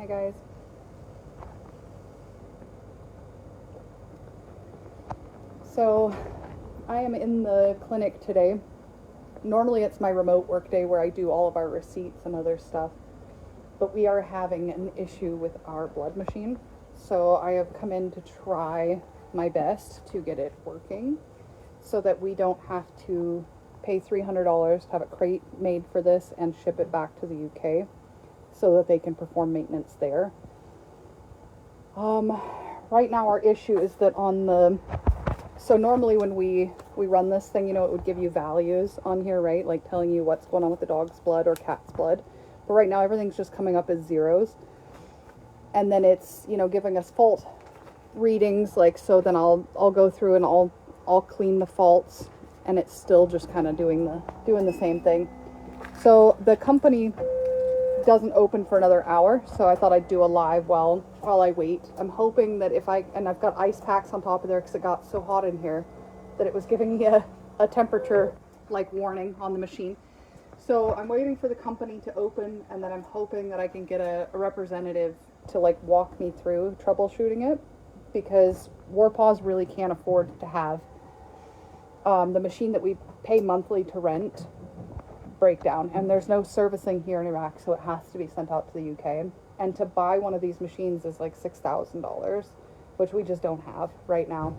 Hi guys. So I am in the clinic today. Normally it's my remote work day where I do all of our receipts and other stuff, but we are having an issue with our blood machine. So I have come in to try my best to get it working so that we don't have to pay $300 to have a crate made for this and ship it back to the UK so that they can perform maintenance there. Right now our issue is that so normally when we run this thing, it would give you values on here, right? Like telling you what's going on with the dog's blood or cat's blood. But right now everything's just coming up as zeros. And then it's, giving us fault readings, so then I'll go through and I'll clean the faults, and it's still just kind of doing the same thing. So the company doesn't open for another hour, so I thought I'd do a live while I wait. I'm hoping that I've got ice packs on top of there because it got so hot in here that it was giving me a temperature warning on the machine. So I'm waiting for the company to open, and then I'm hoping that I can get a representative to walk me through troubleshooting it, because Warpaws really can't afford to have the machine that we pay monthly to rent breakdown, and there's no servicing here in Iraq, so it has to be sent out to the UK. And to buy one of these machines is $6,000, which we just don't have right now.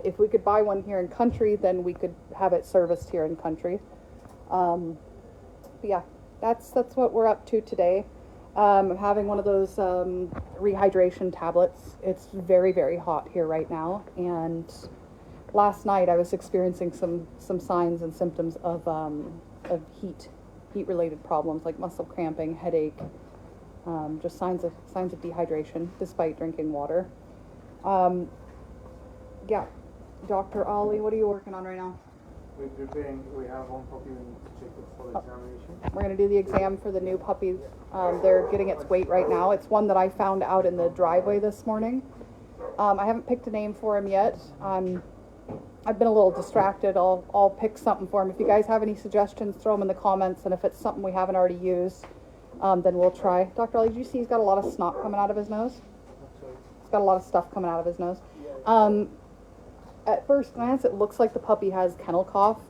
If we could buy one here in country, then we could have it serviced here in country. But yeah, that's what we're up to today. I'm having one of those rehydration tablets. It's very, very hot here right now, and last night I was experiencing some signs and symptoms of heat-related problems like muscle cramping, headache, just signs of dehydration despite drinking water. Yeah, Dr. Ali, what are you working on right now? We have one puppy we need to check it for examination. We're going to do the exam for the new puppy. They're getting its weight right now. It's one that I found out in the driveway this morning. I haven't picked a name for him yet. I've been a little distracted. I'll pick something for him. If you guys have any suggestions, throw them in the comments, and if it's something we haven't already used, then we'll try. Dr. Ali, did you see he's got a lot of snot coming out of his nose? He's got a lot of stuff coming out of his nose. At first glance, it looks like the puppy has kennel cough.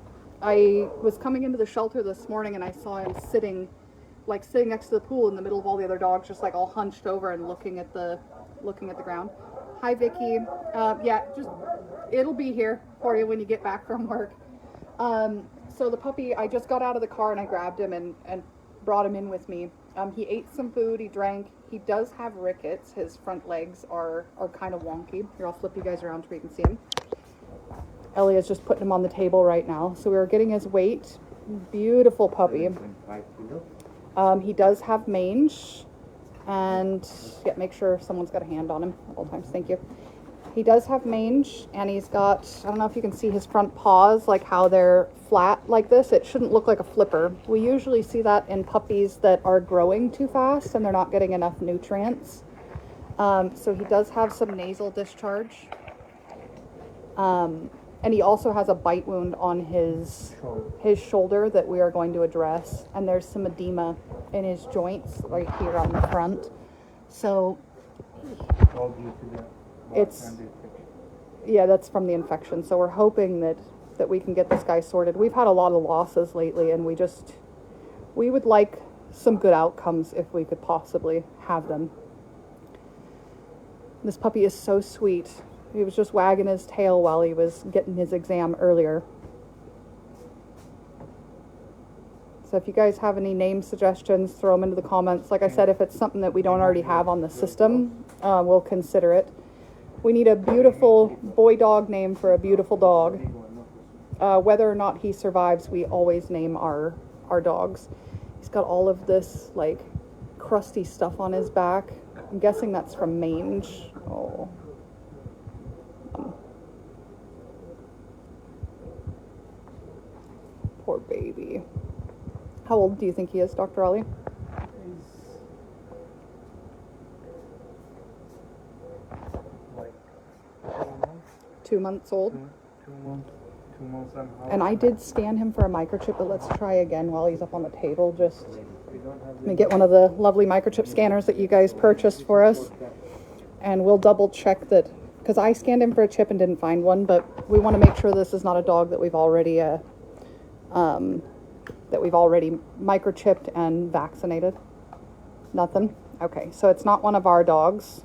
I was coming into the shelter this morning and I saw him sitting next to the pool in the middle of all the other dogs, just all hunched over and looking at the ground. Hi, Vicky. Yeah, it'll be here for you when you get back from work. So the puppy, I just got out of the car and I grabbed him and brought him in with me. He ate some food, he drank. He does have rickets. His front legs are kind of wonky. Here, I'll flip you guys around so you can see him. Elliot's just putting him on the table right now. So we were getting his weight. Beautiful puppy. 5 kilos. He does have mange. And yeah, make sure someone's got a hand on him at all times. Thank you. He does have mange, and he's got, I don't know if you can see his front paws, how they're flat like this. It shouldn't look like a flipper. We usually see that in puppies that are growing too fast and they're not getting enough nutrients. So he does have some nasal discharge. And he also has a bite wound on his shoulder that we are going to address. And there's some edema in his joints right here on the front. So that's from the infection. So we're hoping that we can get this guy sorted. We've had a lot of losses lately, and we would like some good outcomes if we could possibly have them. This puppy is so sweet. He was just wagging his tail while he was getting his exam earlier. So if you guys have any name suggestions, throw them into the comments. Like I said, if it's something that we don't already have on the system, we'll consider it. We need a beautiful boy dog name for a beautiful dog. Whether or not he survives, we always name our dogs. He's got all of this crusty stuff on his back. I'm guessing that's from mange. Oh. Poor baby. How old do you think he is, Dr. Ali? He's 2 months old. 2 months. 2 months and a half. And I did scan him for a microchip, but let's try again while he's up on the table. Just Let me get one of the lovely microchip scanners that you guys purchased for us, and we'll double check that, because I scanned him for a chip and didn't find one, but we want to make sure this is not a dog that we've already microchipped and vaccinated. Nothing? Okay, so it's not one of our dogs.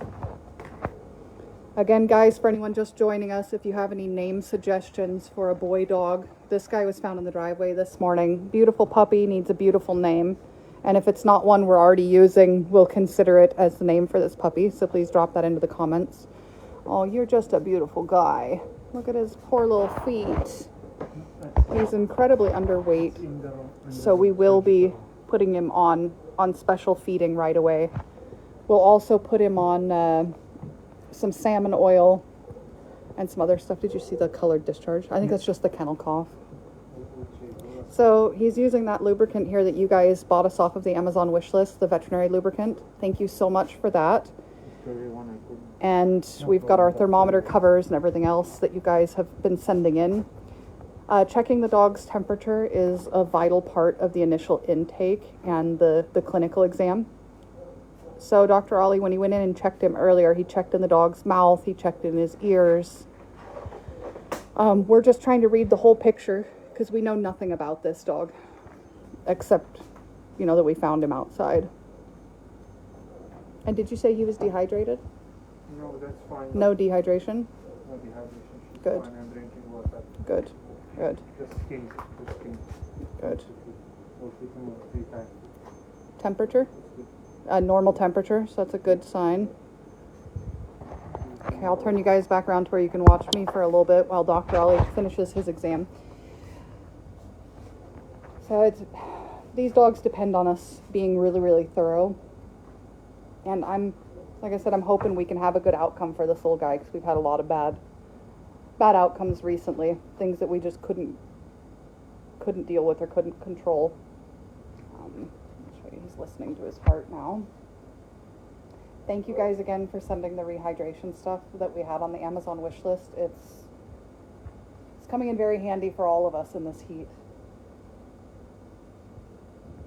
Again, guys, for anyone just joining us, if you have any name suggestions for a boy dog, this guy was found in the driveway this morning. Beautiful puppy, needs a beautiful name. And if it's not one we're already using, we'll consider it as the name for this puppy. So please drop that into the comments. Oh, you're just a beautiful guy. Look at his poor little feet. He's incredibly underweight. So we will be putting him on special feeding right away. We'll also put him on some salmon oil and some other stuff. Did you see the colored discharge? I think that's just the kennel cough. So he's using that lubricant here that you guys bought us off of the Amazon wish list, the veterinary lubricant. Thank you so much for that. And we've got our thermometer covers and everything else that you guys have been sending in. Checking the dog's temperature is a vital part of the initial intake and the clinical exam. So Dr. Ollie, when he went in and checked him earlier, he checked in the dog's mouth, he checked in his ears. We're just trying to read the whole picture because we know nothing about this dog, except, you know, that we found him outside. And did you say he was dehydrated? No, that's fine. No dehydration? No dehydration. Good. Fine. I'm drinking water. Good. Good. The skin. Good. We'll feed him 3 times. Temperature? Normal temperature, so that's a good sign. Okay, I'll turn you guys back around to where you can watch me for a little bit while Dr. Ollie finishes his exam. So these dogs depend on us being really, really thorough. And like I said, I'm hoping we can have a good outcome for this little guy, because we've had a lot of bad outcomes recently. Things that we just couldn't deal with or couldn't control. He's listening to his heart now. Thank you guys again for sending the rehydration stuff that we had on the Amazon wish list. It's coming in very handy for all of us in this heat.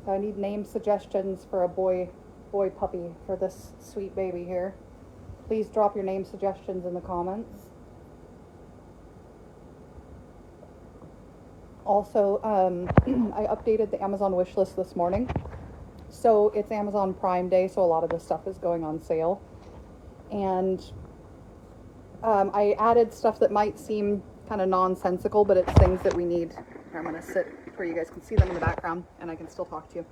So I need name suggestions for a boy puppy for this sweet baby here. Please drop your name suggestions in the comments. Also, I updated the Amazon wish list this morning. So it's Amazon Prime Day, so a lot of this stuff is going on sale. And I added stuff that might seem kind of nonsensical, but it's things that we need. I'm going to sit where you guys can see them in the background, and I can still talk to you.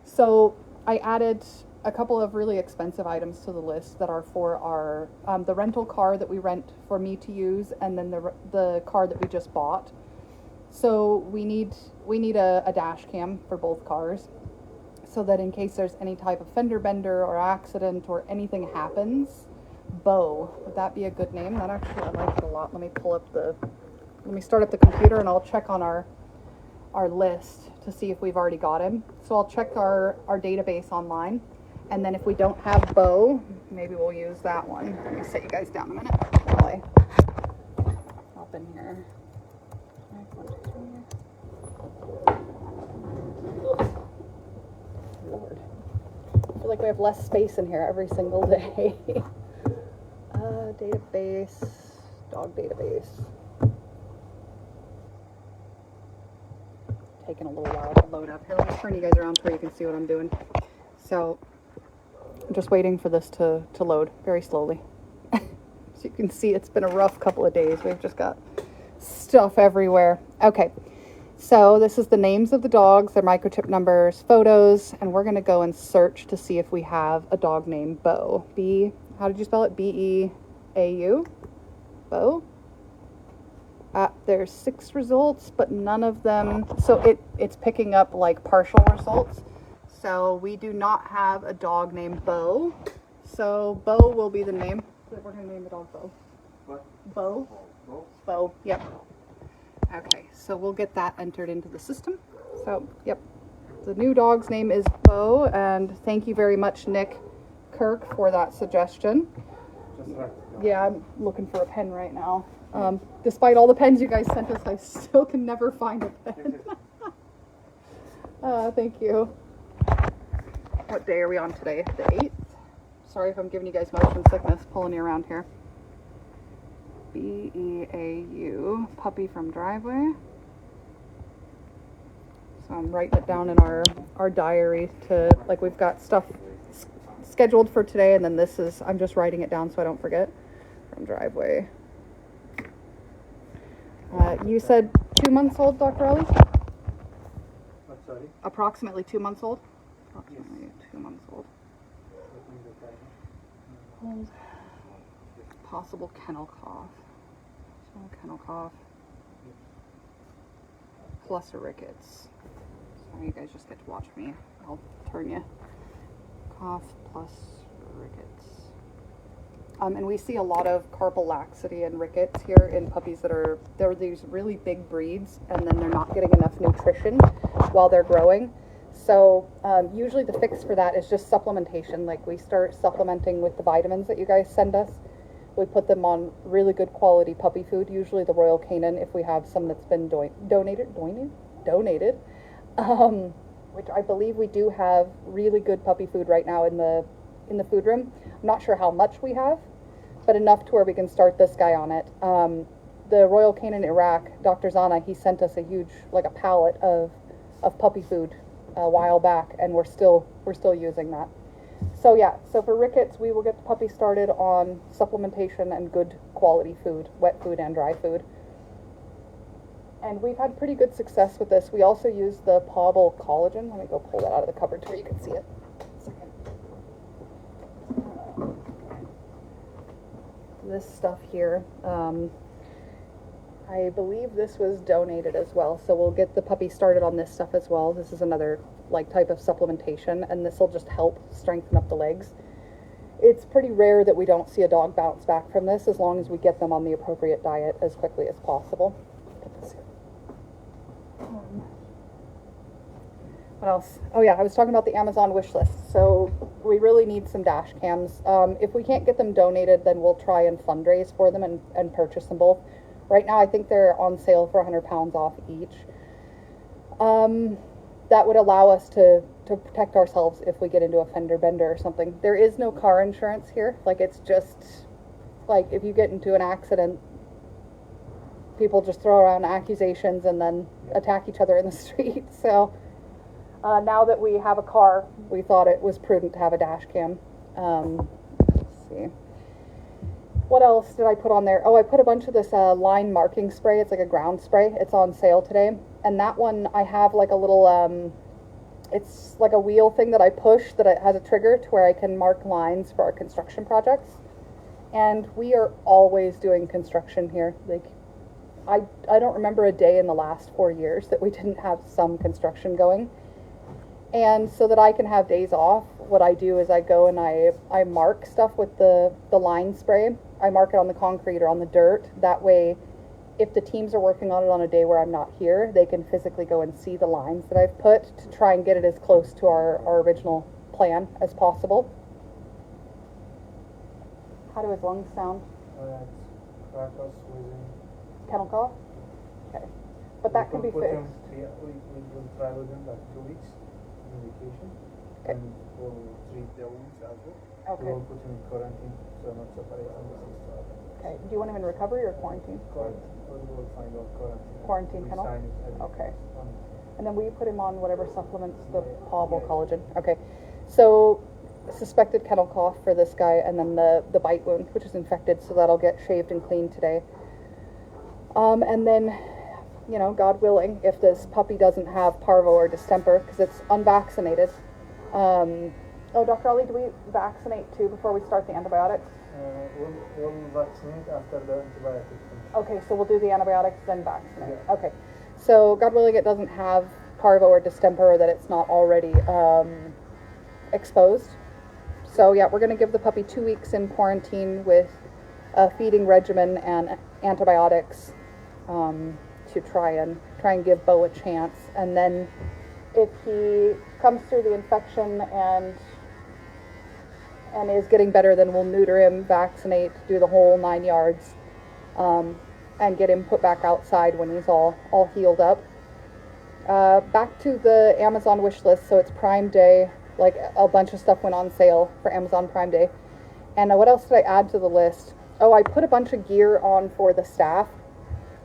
So I added a couple of really expensive items to the list that are for our the rental car that we rent for me to use, and then the car that we just bought. So we need a dash cam for both cars, so that in case there's any type of fender bender or accident or anything happens. Bo, would that be a good name? That actually, I like it a lot. Let me start up the computer and I'll check on our list to see if we've already got him. So I'll check our database online, and then if we don't have Bo, maybe we'll use that one. Let me set you guys down a minute while I hop in here. Lord. I feel like we have less space in here every single day. Database, dog database. Taking a little while to load up here. Let me turn you guys around so you can see what I'm doing. So I'm just waiting for this to load very slowly. So you can see it's been a rough couple of days. We've just got stuff everywhere. Okay. So this is the names of the dogs, their microchip numbers, photos, and we're going to go and search to see if we have a dog named Bo. How did you spell it? B-E-A-U? Bo? There's 6 results, but none of them, so it's picking up like partial results. So we do not have a dog named Bo. So Bo will be the name. We're going to name the dog Bo. What? Bo? Bo, yep. Okay, so we'll get that entered into the system. So, yep, the new dog's name is Bo, and thank you very much, Nick Kirk, for that suggestion. Yeah, I'm looking for a pen right now. Despite all the pens you guys sent us, I still can never find a pen. Thank you. What day are we on today? The 8th? Sorry if I'm giving you guys motion sickness pulling you around here. BEAU, puppy from driveway. So I'm writing it down in our diary to, like, we've got stuff scheduled for today, and then this is, I'm just writing it down so I don't forget. From driveway. You said 2 months old, Dr. Ellie? What, sorry? Approximately 2 months old? Approximately 2 months old. Old. Possible kennel cough. Small kennel cough. Plus rickets. So you guys just get to watch me. I'll turn you. Cough plus rickets. And we see a lot of carpal laxity and rickets here in puppies they're these really big breeds, and then they're not getting enough nutrition while they're growing. So usually the fix for that is just supplementation. Like, we start supplementing with the vitamins that you guys send us. We put them on really good quality puppy food, usually the Royal Canin if we have some that's been donated, which I believe we do have really good puppy food right now in the food room. I'm not sure how much we have, but enough to where we can start this guy on it. The Royal Canin Iraq, Dr. Zana, he sent us a huge, like a pallet of puppy food a while back, and we're still using that. So yeah, so for rickets, we will get the puppy started on supplementation and good quality food, wet food and dry food. And we've had pretty good success with this. We also use the Pobble collagen. Let me go pull that out of the cupboard so you can see it. This stuff here, I believe this was donated as well, so we'll get the puppy started on this stuff as well. This is another type of supplementation, and this will just help strengthen up the legs. It's pretty rare that we don't see a dog bounce back from this, as long as we get them on the appropriate diet as quickly as possible. What else? Oh yeah, I was talking about the Amazon wish list. So we really need some dash cams. If we can't get them donated, then we'll try and fundraise for them and purchase them both. Right now I think they're on sale for £100 off each. That would allow us to protect ourselves if we get into a fender bender or something. There is no car insurance here. Like, it's just like if you get into an accident, people just throw around accusations and then attack each other in the street. So now that we have a car, we thought it was prudent to have a dash cam. Let's see. What else did I put on there? Oh, I put a bunch of this line marking spray. It's like a ground spray. It's on sale today. And that one, I have like a little, it's like a wheel thing that I push that it has a trigger to where I can mark lines for our construction projects. And we are always doing construction here. Like, I don't remember a day in the last 4 years that we didn't have some construction going. And so that I can have days off, what I do is I go and I mark stuff with the line spray. I mark it on the concrete or on the dirt. That way, if the teams are working on it on a day where I'm not here, they can physically go and see the lines that I've put to try and get it as close to our original plan as possible. How do his lungs sound? It's crackers, wheezing. Kennel cough? Okay. But that can be fixed. We will try with them like 2 weeks in vacation. Okay. And we'll treat the wounds as well. Okay. We will put him in quarantine, so not separate from the system. Okay. Do you want him in recovery or quarantine? Quarantine. We'll find out quarantine. Quarantine We kennel? sign it every Okay. month. And then will you put him on whatever supplements the Pobble collagen? Okay. So suspected kennel cough for this guy, and then the bite wound, which is infected, so that'll get shaved and cleaned today. And then, you know, God willing, if this puppy doesn't have parvo or distemper, because it's unvaccinated. Oh, Dr. Ali, do we vaccinate too before we start the antibiotics? We'll vaccinate after the antibiotics. Okay, so we'll do the antibiotics, then vaccinate. Yeah. Okay. So, God willing, it doesn't have parvo or distemper, or that it's not already exposed. So, yeah, we're going to give the puppy 2 weeks in quarantine with a feeding regimen and antibiotics to try and give Bo a chance. And then if he comes through the infection and is getting better, then we'll neuter him, vaccinate, do the whole 9 yards, and get him put back outside when he's all healed up. Back to the Amazon wish list. So it's Prime Day. Like a bunch of stuff went on sale for Amazon Prime Day. And what else did I add to the list? Oh, I put a bunch of gear on for the staff.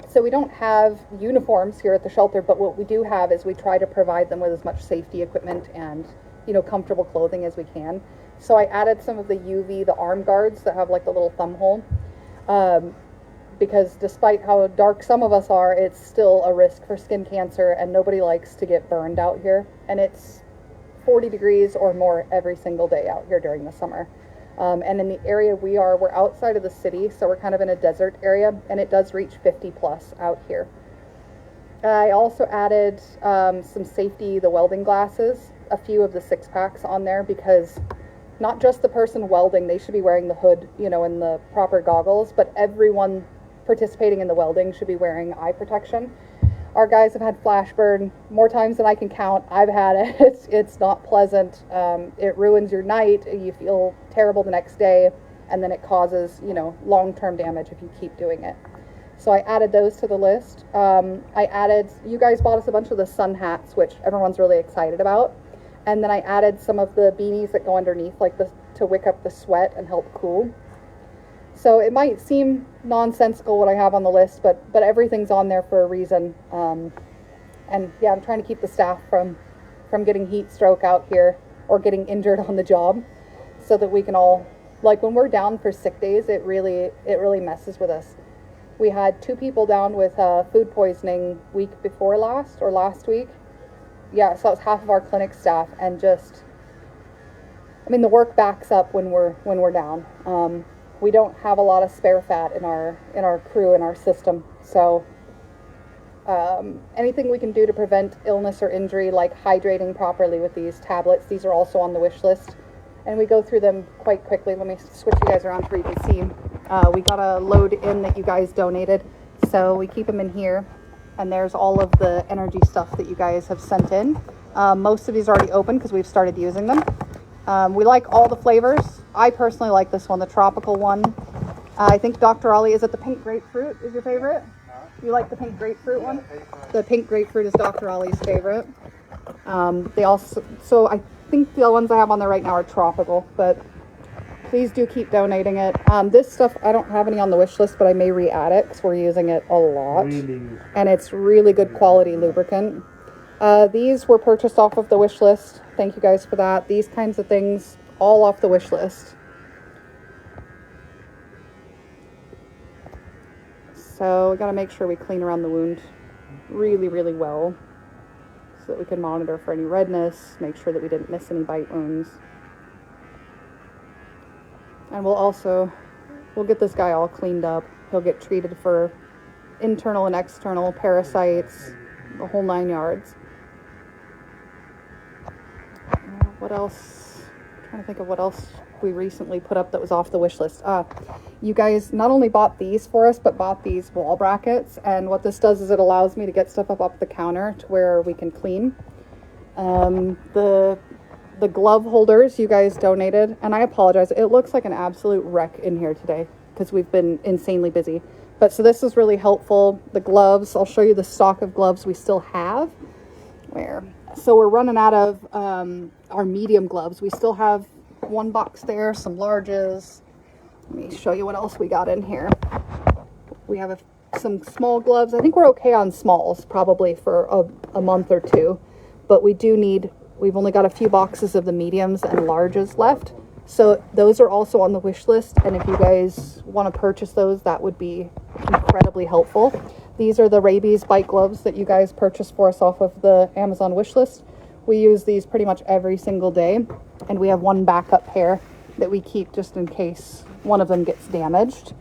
So we don't have uniforms here at the shelter, but what we do have is we try to provide them with as much safety equipment and, you know, comfortable clothing as we can. So I added some of the UV, the arm guards that have like the little thumb hole. Because despite how dark some of us are, it's still a risk for skin cancer, and nobody likes to get burned out here. And it's 40 degrees or more every single day out here during the summer. And in the area we're outside of the city, so we're kind of in a desert area, and it does reach 50 plus out here. I also added some safety, the welding glasses, a few of the 6-packs on there, because not just the person welding, they should be wearing the hood, you know, and the proper goggles, but everyone participating in the welding should be wearing eye protection. Our guys have had flash burn more times than I can count. I've had it. It's not pleasant. It ruins your night. You feel terrible the next day, and then it causes, you know, long-term damage if you keep doing it. So I added those to the list. You guys bought us a bunch of the sun hats, which everyone's really excited about. And then I added some of the beanies that go underneath, like to wick up the sweat and help cool. So it might seem nonsensical what I have on the list, but everything's on there for a reason. And yeah, I'm trying to keep the staff from getting heat stroke out here or getting injured on the job, so that we can all, like when we're down for sick days, it really messes with us. We had 2 people down with food poisoning week before last week. Yeah, so that was half of our clinic staff, and just, I mean, the work backs up when we're down. We don't have a lot of spare fat in our crew, in our system. So anything we can do to prevent illness or injury, like hydrating properly with these tablets, these are also on the wish list. And we go through them quite quickly. Let me switch you guys around so you can see. We got a load in that you guys donated. So we keep them in here. And there's all of the energy stuff that you guys have sent in. Most of these are already open because we've started using them. We like all the flavors. I personally like this one, the tropical one. I think Dr. Ollie, is it the pink grapefruit is your favorite? You like the pink grapefruit one? The pink grapefruit is Dr. Ollie's favorite. So I think the ones I have on there right now are tropical, but please do keep donating it. This stuff, I don't have any on the wish list, but I may re-add it because we're using it a lot. Really? And it's really good quality lubricant. These were purchased off of the wish list. Thank you guys for that. These kinds of things, all off the wish list. So we got to make sure we clean around the wound really, really well, so that we can monitor for any redness, make sure that we didn't miss any bite wounds. And we'll get this guy all cleaned up. He'll get treated for internal and external parasites, the whole 9 yards. What else? I'm trying to think of what else we recently put up that was off the wish list. You guys not only bought these for us, but bought these wall brackets. And what this does is it allows me to get stuff up the counter to where we can clean. The glove holders you guys donated, and I apologize, it looks like an absolute wreck in here today because we've been insanely busy. But so this is really helpful. The gloves, I'll show you the stock of gloves we still have. So we're running out of our medium gloves. We still have one box there, some larges. Let me show you what else we got in here. We have some small gloves. I think we're okay on smalls probably for a month or two, but we've only got a few boxes of the mediums and larges left. So those are also on the wish list. And if you guys want to purchase those, that would be incredibly helpful. These are the rabies bite gloves that you guys purchased for us off of the Amazon wish list. We use these pretty much every single day. And we have one backup pair that we keep just in case one of them gets damaged.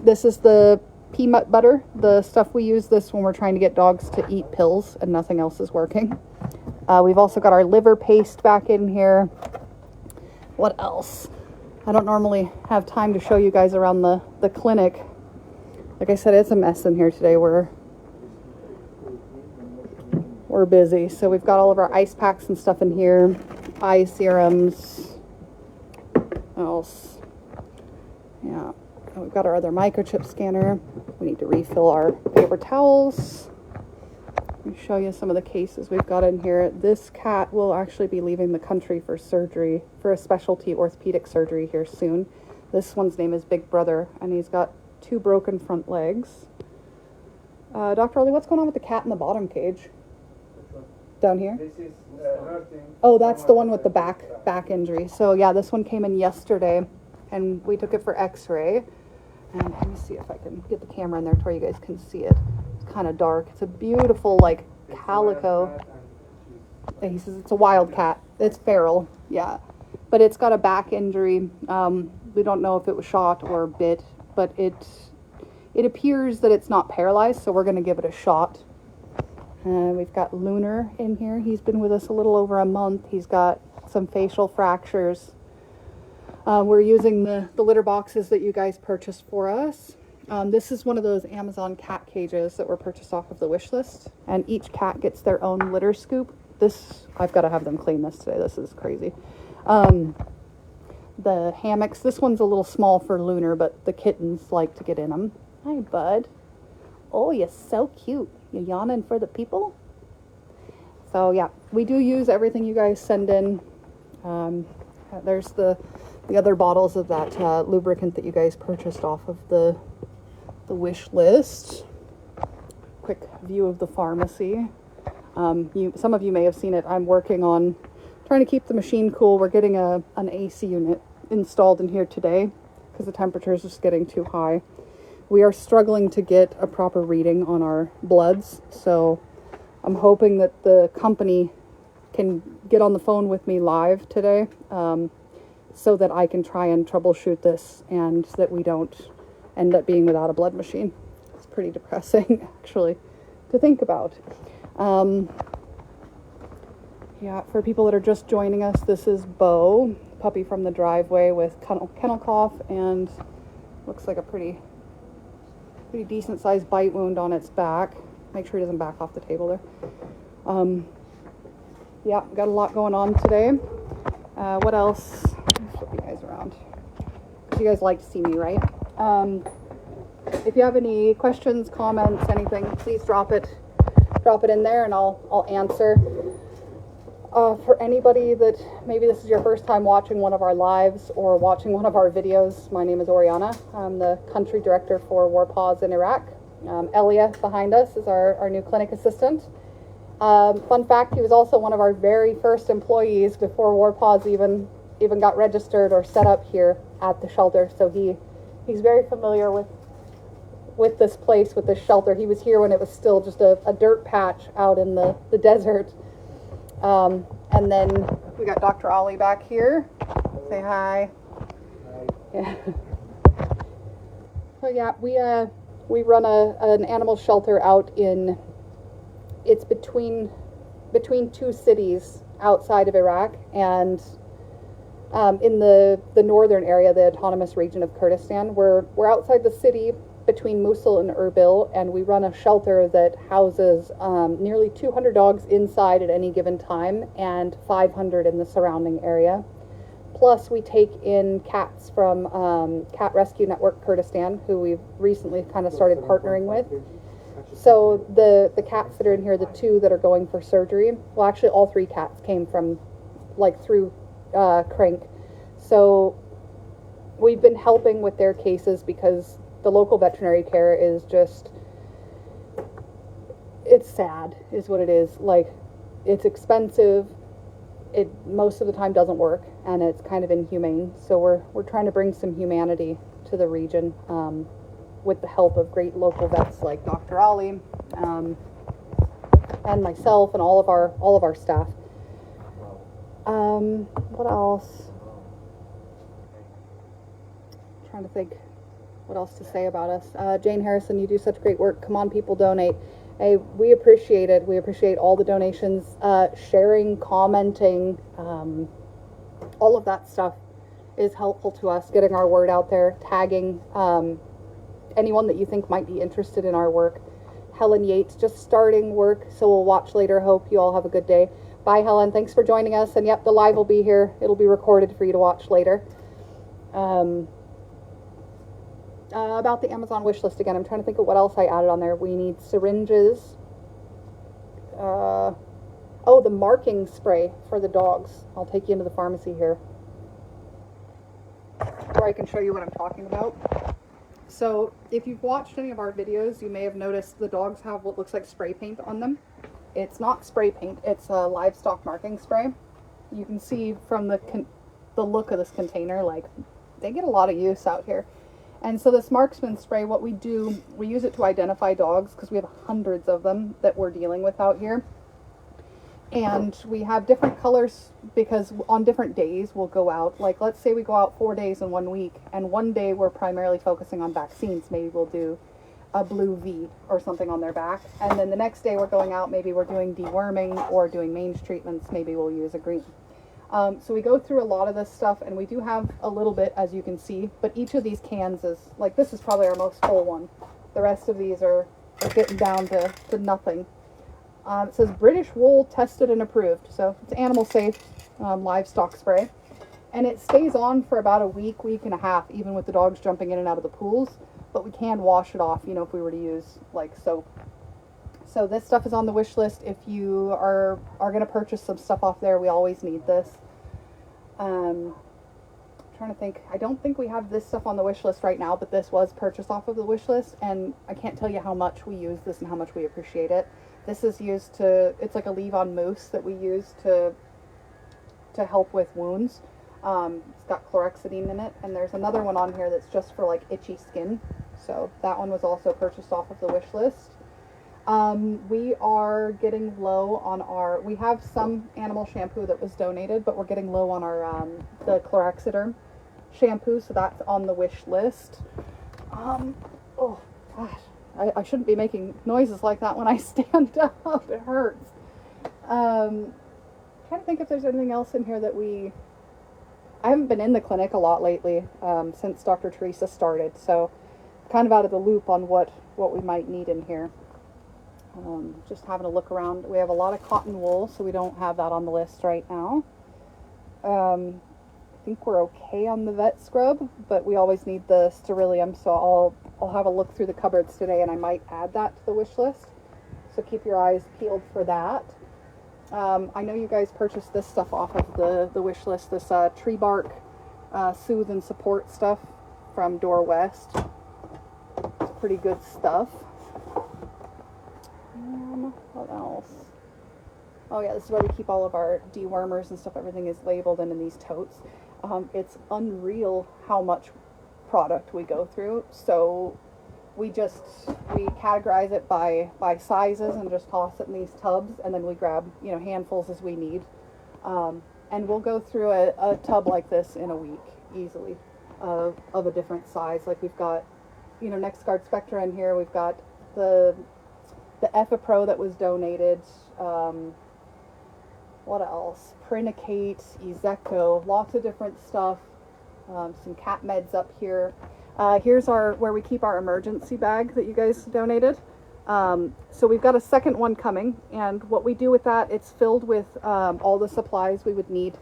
This is the peanut butter, the stuff we use this when we're trying to get dogs to eat pills and nothing else is working. We've also got our liver paste back in here. What else? I don't normally have time to show you guys around the clinic. Like I said, it's a mess in here today. We're busy. So we've got all of our ice packs and stuff in here. Eye serums. What else? Yeah. We've got our other microchip scanner. We need to refill our paper towels. Let me show you some of the cases we've got in here. This cat will actually be leaving the country for surgery, for a specialty orthopedic surgery here soon. This one's name is Big Brother, and he's got 2 broken front legs. Dr. Ollie, what's going on with the cat in the bottom cage? Down here? This is hurting. Oh, that's the one with the back injury. So yeah, this one came in yesterday, and we took it for x-ray. And let me see if I can get the camera in there to where you guys can see it. It's kind of dark. It's a beautiful, like, calico. And he says it's a wild cat. It's feral, yeah. But it's got a back injury. We don't know if it was shot or bit, but it appears that it's not paralyzed, so we're going to give it a shot. We've got Lunar in here. He's been with us a little over a month. He's got some facial fractures. We're using the litter boxes that you guys purchased for us. This is one of those Amazon cat cages that were purchased off of the wish list, and each cat gets their own litter scoop. I've got to have them clean this today. This is crazy. The hammocks, this one's a little small for Lunar, but the kittens like to get in them. Hi, bud. Oh, you're so cute. You yawning for the people? So yeah, we do use everything you guys send in. There's the other bottles of that lubricant that you guys purchased off of the wish list. Quick view of the pharmacy. Some of you may have seen it. I'm working on trying to keep the machine cool. We're getting an AC unit installed in here today because the temperature is just getting too high. We are struggling to get a proper reading on our bloods, so I'm hoping that the company can get on the phone with me live today, so that I can try and troubleshoot this and that we don't end up being without a blood machine. It's pretty depressing, actually, to think about. Yeah, for people that are just joining us, this is Bo, puppy from the driveway with kennel cough, and looks like a pretty decent sized bite wound on its back. Make sure he doesn't back off the table there. Yeah, got a lot going on today. What else? Let me flip you guys around. You guys like to see me, right? If you have any questions, comments, anything, please drop it in there and I'll answer. For anybody that maybe this is your first time watching one of our lives or watching one of our videos, my name is Oriana. I'm the country director for War Paws in Iraq. Elia behind us is our new clinic assistant. Fun fact, he was also one of our very first employees before War Paws even got registered or set up here at the shelter. So he's very familiar with this place, with this shelter. He was here when it was still just a dirt patch out in the desert. And then we got Dr. Ollie back here. Say hi. Hi. Yeah. So yeah, we run an animal shelter out it's between 2 cities outside of Iraq, and in the northern area, the autonomous region of Kurdistan. We're outside the city between Mosul and Erbil, and we run a shelter that houses nearly 200 dogs inside at any given time and 500 in the surrounding area. Plus, we take in cats from Cat Rescue Network Kurdistan, who we've recently kind of started partnering with. So the cats that are in here, the 2 that are going for surgery, well, actually all 3 cats came from, through Crank. So we've been helping with their cases because the local veterinary care is just, it's sad, is what it is. It's expensive. It most of the time doesn't work, and it's kind of inhumane. So we're trying to bring some humanity to the region with the help of great local vets like Dr. Ollie and myself and all of our staff. What else? I'm trying to think what else to say about us. Jane Harrison, you do such great work. Come on, people, donate. Hey, we appreciate it. We appreciate all the donations, sharing, commenting, all of that stuff is helpful to us, getting our word out there, tagging anyone that you think might be interested in our work. Helen Yates, just starting work, so we'll watch later. Hope you all have a good day. Bye, Helen. Thanks for joining us. And yep, the live will be here. It'll be recorded for you to watch later. About the Amazon wish list again, I'm trying to think of what else I added on there. We need syringes. Oh, the marking spray for the dogs. I'll take you into the pharmacy here, where I can show you what I'm talking about. So if you've watched any of our videos, you may have noticed the dogs have what looks like spray paint on them. It's not spray paint, it's a livestock marking spray. You can see from the look of this container, like, they get a lot of use out here. And so this marksman spray, what we do, we use it to identify dogs because we have hundreds of them that we're dealing with out here. And we have different colors because on different days we'll go out. Like, let's say we go out 4 days in 1 week, and one day we're primarily focusing on vaccines. Maybe we'll do a blue V or something on their back. And then the next day we're going out, maybe we're doing deworming or doing mange treatments. Maybe we'll use a green. So we go through a lot of this stuff, and we do have a little bit, as you can see, but each of these cans is, like, this is probably our most full one. The rest of these are getting down to nothing. It says British wool tested and approved. So it's animal safe livestock spray. And it stays on for about a week, week and a half, even with the dogs jumping in and out of the pools. But we can wash it off, you know, if we were to use like soap. So this stuff is on the wish list. If you are going to purchase some stuff off there, we always need this. Trying to think. I don't think we have this stuff on the wish list right now, but this was purchased off of the wish list. And I can't tell you how much we use this and how much we appreciate it. This is used to, it's like a leave-on mousse that we use to help with wounds. It's got chlorhexidine in it, and there's another one on here that's just for like itchy skin. So that one was also purchased off of the wish list. We are getting low on our, we have some animal shampoo that was donated, but we're getting low on our, the chlorhexidine shampoo, so that's on the wish list. Oh gosh. I shouldn't be making noises like that when I stand up. It hurts. Trying to think if there's anything else in here that I haven't been in the clinic a lot lately since Dr. Teresa started, so kind of out of the loop on what we might need in here. Just having a look around. We have a lot of cotton wool, so we don't have that on the list right now. I think we're okay on the vet scrub, but we always need the sterilium, so I'll have a look through the cupboards today, and I might add that to the wish list. So keep your eyes peeled for that. I know you guys purchased this stuff off of the wish list, this tree bark soothe and support stuff from Door West. It's pretty good stuff. What else? Oh yeah, this is where we keep all of our dewormers and stuff. Everything is labeled and in these totes. It's unreal how much product we go through. So we categorize it by sizes and just toss it in these tubs, and then we grab, you know, handfuls as we need. And we'll go through a tub like this in a week easily of a different size. Like we've got, you know, NexGard Spectra in here. We've got the EpiPro that was donated. What else? Prinicate, Ezeco, lots of different stuff. Some cat meds up here. Here's where we keep our emergency bag that you guys donated. So we've got a second one coming, and what we do with that, it's filled with all the supplies we would need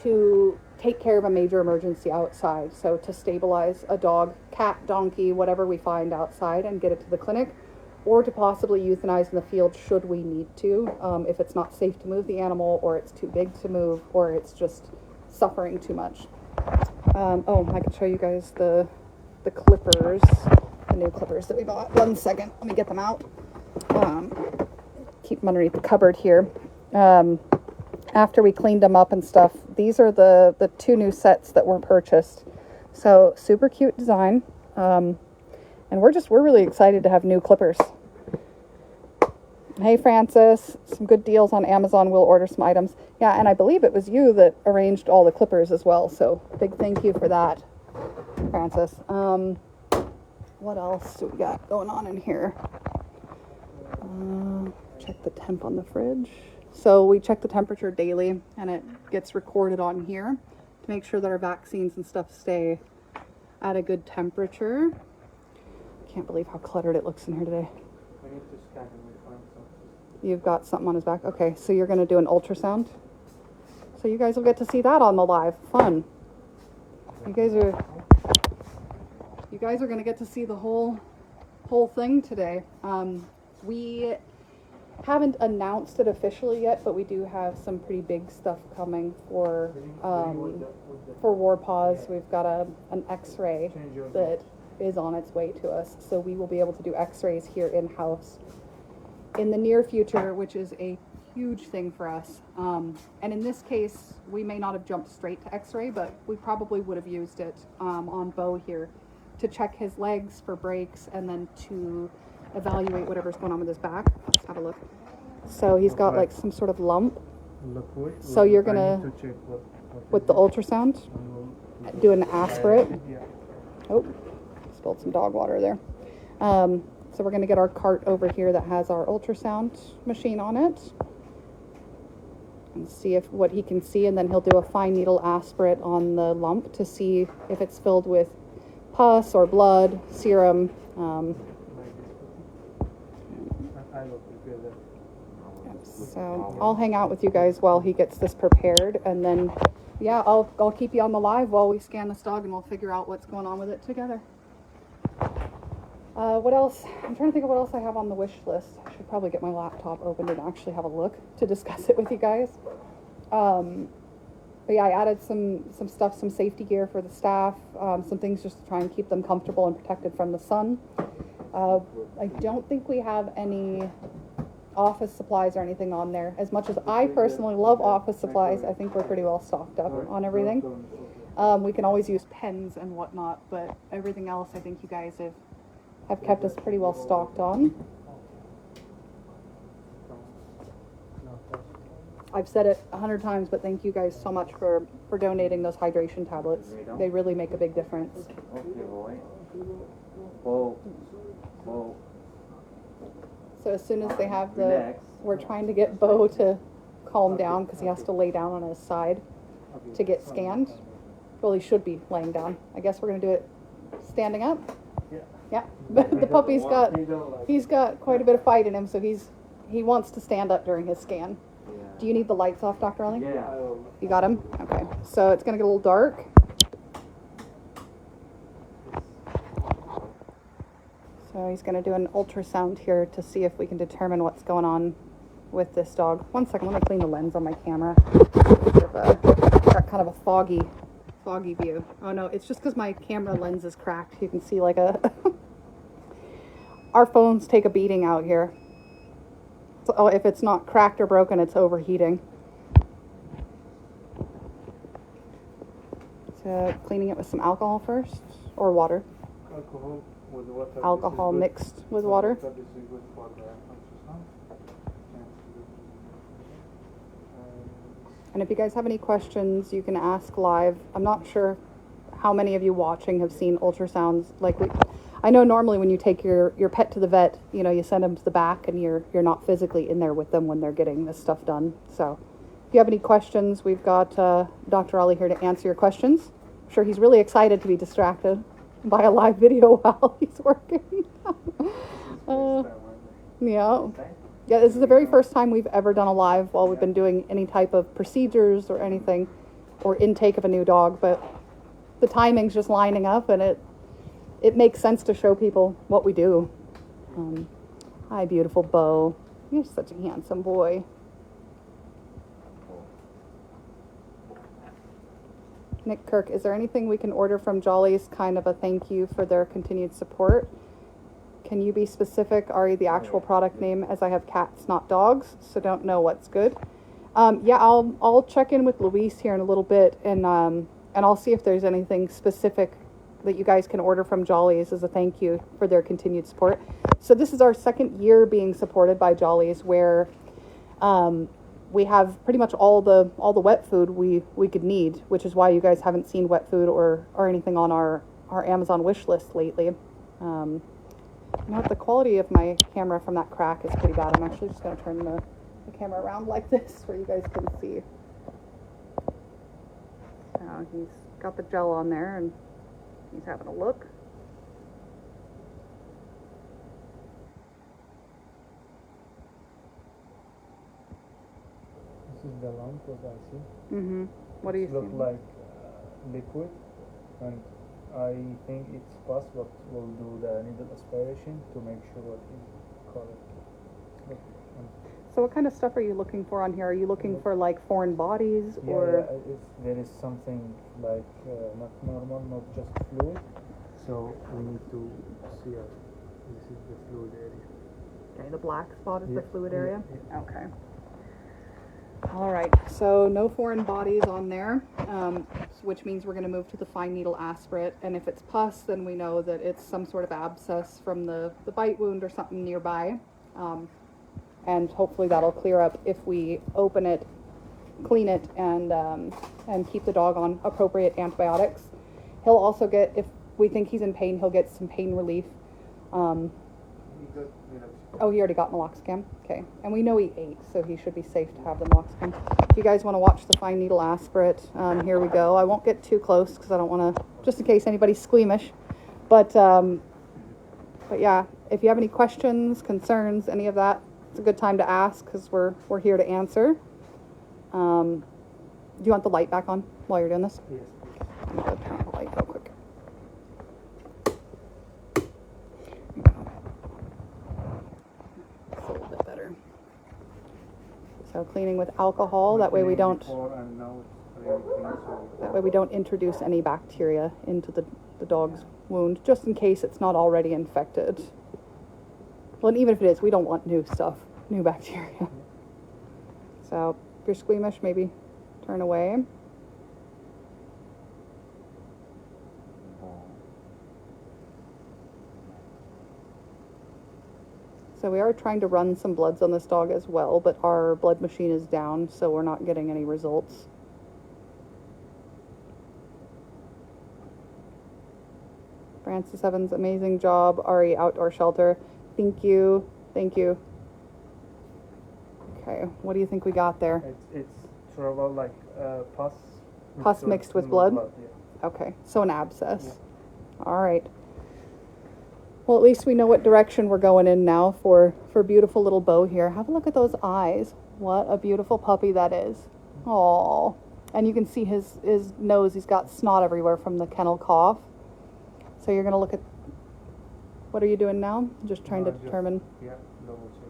to take care of a major emergency outside. So to stabilize a dog, cat, donkey, whatever we find outside, and get it to the clinic, or to possibly euthanize in the field should we need to, if it's not safe to move the animal, or it's too big to move, or it's just suffering too much. Oh, I can show you guys the clippers, the new clippers that we bought. 1 second, let me get them out. Keep them underneath the cupboard here. After we cleaned them up and stuff, these are the 2 new sets that were purchased. So super cute design. And we're really excited to have new clippers. Hey Francis, some good deals on Amazon. We'll order some items. Yeah, and I believe it was you that arranged all the clippers as well. So big thank you for that, Francis. What else do we got going on in here? Check the temp on the fridge. So we check the temperature daily, and it gets recorded on here to make sure that our vaccines and stuff stay at a good temperature. Can't believe how cluttered it looks in here today. We need to scan him with find something. You've got something on his back. Okay, so you're going to do an ultrasound. So you guys will get to see that on the live. Fun. You guys are going to get to see the whole thing today. haven't announced it officially yet, but we do have some pretty big stuff coming for War Paws. We've got an X-ray that is on its way to us, so we will be able to do X-rays here in-house in the near future, which is a huge thing for us. And in this case, we may not have jumped straight to X-ray, but we probably would have used it on Bo here to check his legs for breaks and then to evaluate whatever's going on with his back. Let's have a look. So he's got like some sort of lump. So you're gonna, with the ultrasound, do an aspirate. Oh, spilled some dog water there. So we're gonna get our cart over here that has our ultrasound machine on it and see what he can see, and then he'll do a fine needle aspirate on the lump to see if it's filled with pus or blood, serum. So I'll hang out with you guys while he gets this prepared, and then yeah, I'll keep you on the live while we scan this dog and we'll figure out what's going on with it together. What else? I'm trying to think of what else I have on the wish list. I should probably get my laptop open and actually have a look to discuss it with you guys. But yeah, I added some stuff, some safety gear for the staff, some things just to try and keep them comfortable and protected from the sun. I don't think we have any office supplies or anything on there. As much as I personally love office supplies, I think we're pretty well stocked up on everything. We can always use pens and whatnot, but everything else I think you guys have kept us pretty well stocked on. I've said it 100 times, but thank you guys so much for donating those hydration tablets. They really make a big difference. So as soon as they have we're trying to get Bo to calm down because he has to lay down on his side to get scanned. Well, he should be laying down. I guess we're going to do it standing up. Yeah. But the puppy's got quite a bit of fight in him, so he wants to stand up during his scan. Do you need the lights off, Dr. Ellie? Yeah. You got him? Okay. So it's going to get a little dark. So he's going to do an ultrasound here to see if we can determine what's going on with this dog. One second, let me clean the lens on my camera. Got kind of a foggy view. Oh no, it's just because my camera lens is cracked. You can see like our phones take a beating out here. So, if it's not cracked or broken, it's overheating. So cleaning it with some alcohol first, or water. Alcohol with water. Alcohol mixed with water. And if you guys have any questions, you can ask live. I'm not sure how many of you watching have seen ultrasounds. I know normally when you take your pet to the vet, you send them to the back and you're not physically in there with them when they're getting this stuff done. So if you have any questions, we've got Dr. Ollie here to answer your questions. I'm sure he's really excited to be distracted by a live video while he's working. Yeah. Yeah, this is the very first time we've ever done a live while we've been doing any type of procedures or anything, or intake of a new dog, but the timing's just lining up and it makes sense to show people what we do. Hi, beautiful Bo. You're such a handsome boy. Nick Kirk, is there anything we can order from Jolly's, kind of a thank you for their continued support? Can you be specific? Ari, the actual product name, as I have cats, not dogs, so don't know what's good. Yeah, I'll check in with Luis here in a little bit, and I'll see if there's anything specific that you guys can order from Jolly's as a thank you for their continued support. So this is our second year being supported by Jolly's, where we have pretty much all the wet food we could need, which is why you guys haven't seen wet food or anything on our Amazon wish list lately. The quality of my camera from that crack is pretty bad. I'm actually just going to turn the camera around like this where you guys can see. He's got the gel on there and he's having a look. This is the lump that I see. Mm-hmm. What do you It looks see? like liquid, and I think it's pus, but we'll do the needle aspiration to make sure what is correct. So what kind of stuff are you looking for on here? Are you looking for like foreign bodies or? Yeah, if there is something like not normal, not just fluid, so we need to see this is the fluid area. Okay, the black spot is Yeah, the fluid yeah, area? yeah. Okay. All right, so no foreign bodies on there, which means we're going to move to the fine needle aspirate. And if it's pus, then we know that it's some sort of abscess from the bite wound or something nearby. And hopefully that'll clear up if we open it, clean it, and keep the dog on appropriate antibiotics. He'll also get, if we think he's in pain, he'll get some pain relief. Oh, he already got meloxicam? Okay. And we know he ate, so he should be safe to have the meloxicam. If you guys want to watch the fine needle aspirate, here we go. I won't get too close because I don't want to, just in case anybody's squeamish. But yeah, if you have any questions, concerns, any of that, it's a good time to ask because we're here to answer. Do you want the light back on while you're doing this? Yes. I'm going to turn on the light real quick. It's a little bit better. So cleaning with alcohol, that way we don't introduce any bacteria into the dog's wound, just in case it's not already infected. Well, and even if it is, we don't want new stuff, new bacteria. So if you're squeamish, maybe turn away. So we are trying to run some bloods on this dog as well, but our blood machine is down, so we're not getting any results. Francis Evans, amazing job. Ari Outdoor Shelter, thank you, thank you. Okay, what do you think we got there? It's sort of like pus. Pus mixed with blood? Yeah. Okay, so an abscess. Yeah. All right. Well, at least we know what direction we're going in now for beautiful little Bo here. Have a look at those eyes. What a beautiful puppy that is. Aww. And you can see his nose. He's got snot everywhere from the kennel cough. So you're going to look at... What are you doing now? Just trying to determine... Yeah, double check.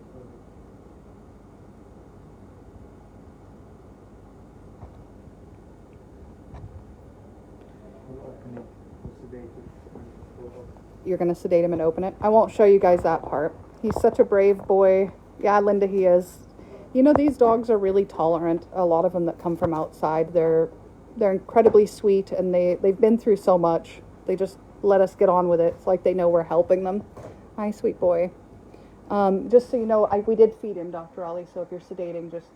You're going to sedate him and open it. I won't show you guys that part. He's such a brave boy. Yeah, Linda, he is. You know, these dogs are really tolerant. A lot of them that come from outside, they're incredibly sweet, and they've been through so much. They just let us get on with it. It's like they know we're helping them. Hi, sweet boy. Just so you know, we did feed him, Dr. Ollie, so if you're sedating, just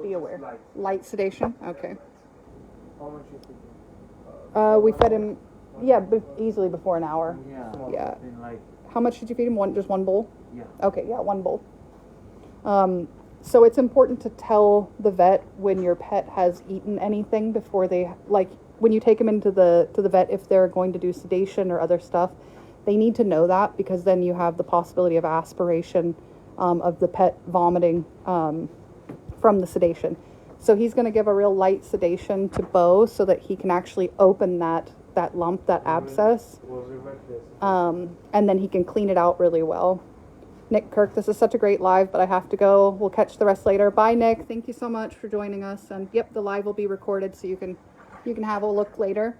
be aware. Light sedation? Okay. How much you feed? We fed him... Yeah, easily before an hour. Yeah. How much did you feed him? Just one bowl? Yeah. Okay, yeah, one bowl. So it's important to tell the vet when your pet has eaten anything before they, like, when you take them into the vet, if they're going to do sedation or other stuff, they need to know that, because then you have the possibility of aspiration of the pet vomiting from the sedation. So he's going to give a real light sedation to Bo so that he can actually open that lump, that abscess, and then he can clean it out really well. Nick Kirk, this is such a great live, but I have to go. We'll catch the rest later. Bye, Nick. Thank you so much for joining us. And yep, the live will be recorded, so you can have a look later.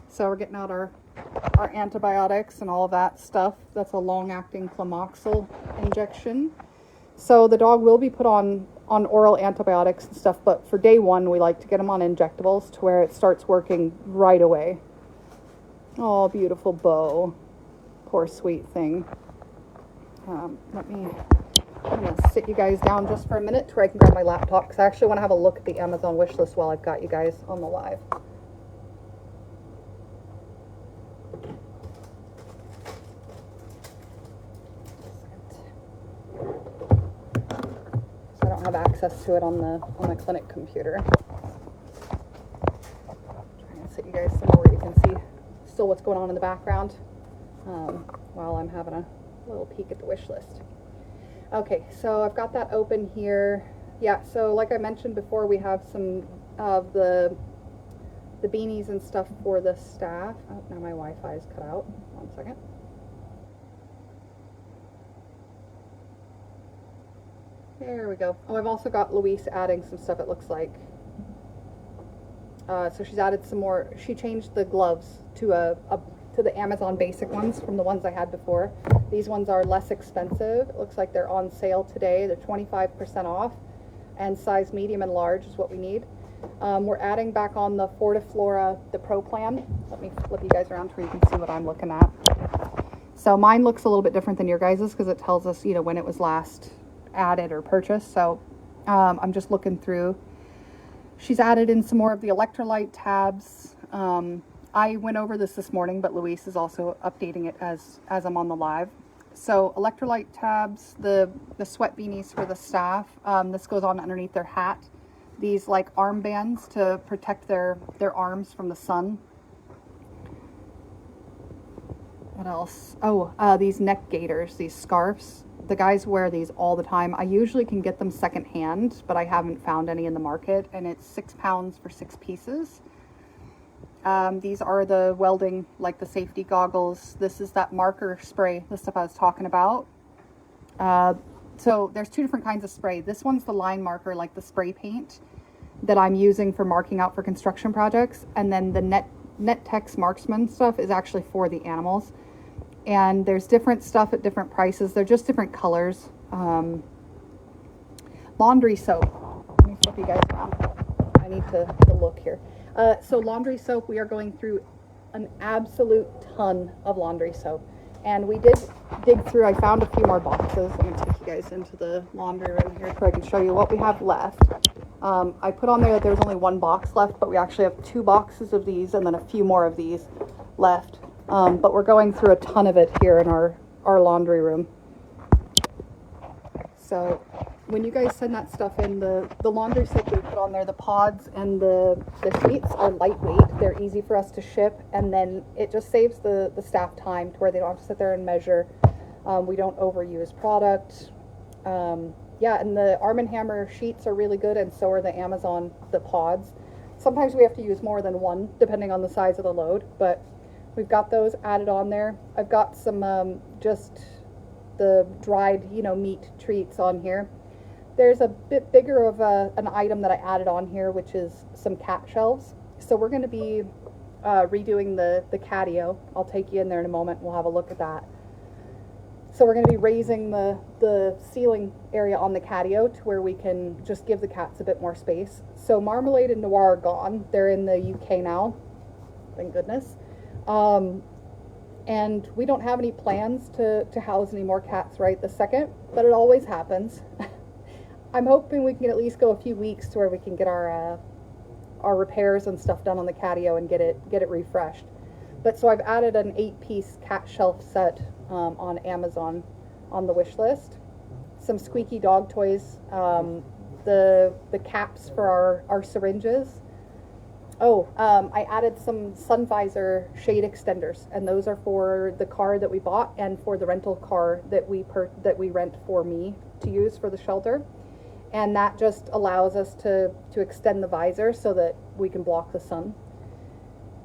So we're getting out our antibiotics and all of that stuff. That's a long-acting Clomoxyl injection. So the dog will be put on oral antibiotics and stuff, but for day one, we like to get him on injectables to where it starts working right away. Oh, beautiful Bo. Poor sweet thing. I'm going to sit you guys down just for a minute to where I can grab my laptop, because I actually want to have a look at the Amazon wish list while I've got you guys on the live. So I don't have access to it on the clinic computer. Trying to sit you guys somewhere where you can see still what's going on in the background while I'm having a little peek at the wish list. Okay, so I've got that open here. Yeah, so like I mentioned before, we have some of the beanies and stuff for the staff. Oh, now my Wi-Fi is cut out. 1 second. There we go. Oh, I've also got Luis adding some stuff, it looks like. So she's added some more. She changed the gloves to to the Amazon basic ones from the ones I had before. These ones are less expensive. It looks like they're on sale today. They're 25% off, and size medium and large is what we need. We're adding back on the Fortiflora, the Pro Plan. Let me flip you guys around so you can see what I'm looking at. So mine looks a little bit different than your guys's because it tells us, you know, when it was last added or purchased. So I'm just looking through. She's added in some more of the electrolyte tabs. I went over this morning, but Luis is also updating it as I'm on the live. So electrolyte tabs, the sweat beanies for the staff. This goes on underneath their hat. These like armbands to protect their arms from the sun. What else? Oh, these neck gaiters, these scarves. The guys wear these all the time. I usually can get them secondhand, but I haven't found any in the market, and it's £6 for 6 pieces. These are the welding, like the safety goggles. This is that marker spray, the stuff I was talking about. So there's 2 different kinds of spray. This one's the line marker, like the spray paint that I'm using for marking out for construction projects. And then the Nettex Marksman stuff is actually for the animals. And there's different stuff at different prices. They're just different colors. Laundry soap. Let me flip you guys around. I need to look here. So laundry soap, we are going through an absolute ton of laundry soap. And we did dig through, I found a few more boxes. I'm going to take you guys into the laundry room here so I can show you what we have left. I put on there that there's only 1 box left, but we actually have 2 boxes of these and then a few more of these left. But we're going through a ton of it here in our laundry room. So when you guys send that stuff in, the laundry soap we put on there, the pods and the sheets are lightweight. They're easy for us to ship, and then it just saves the staff time to where they don't have to sit there and measure. We don't overuse product. Yeah, and the Arm & Hammer sheets are really good, and so are the Amazon, the pods. Sometimes we have to use more than one, depending on the size of the load, but we've got those added on there. I've got some just the dried, meat treats on here. There's a bit bigger of an item that I added on here, which is some cat shelves. So we're going to be redoing the catio. I'll take you in there in a moment. We'll have a look at that. So we're going to be raising the ceiling area on the catio to where we can just give the cats a bit more space. So Marmalade and Noir are gone. They're in the UK now. Thank goodness. And we don't have any plans to house any more cats right this second, but it always happens. I'm hoping we can at least go a few weeks to where we can get our repairs and stuff done on the catio and get it refreshed. But so I've added an 8-piece cat shelf set on Amazon on the wish list. Some squeaky dog toys, the caps for our syringes. Oh, I added some sun visor shade extenders, and those are for the car that we bought and for the rental car that we rent for me to use for the shelter. And that just allows us to extend the visor so that we can block the sun.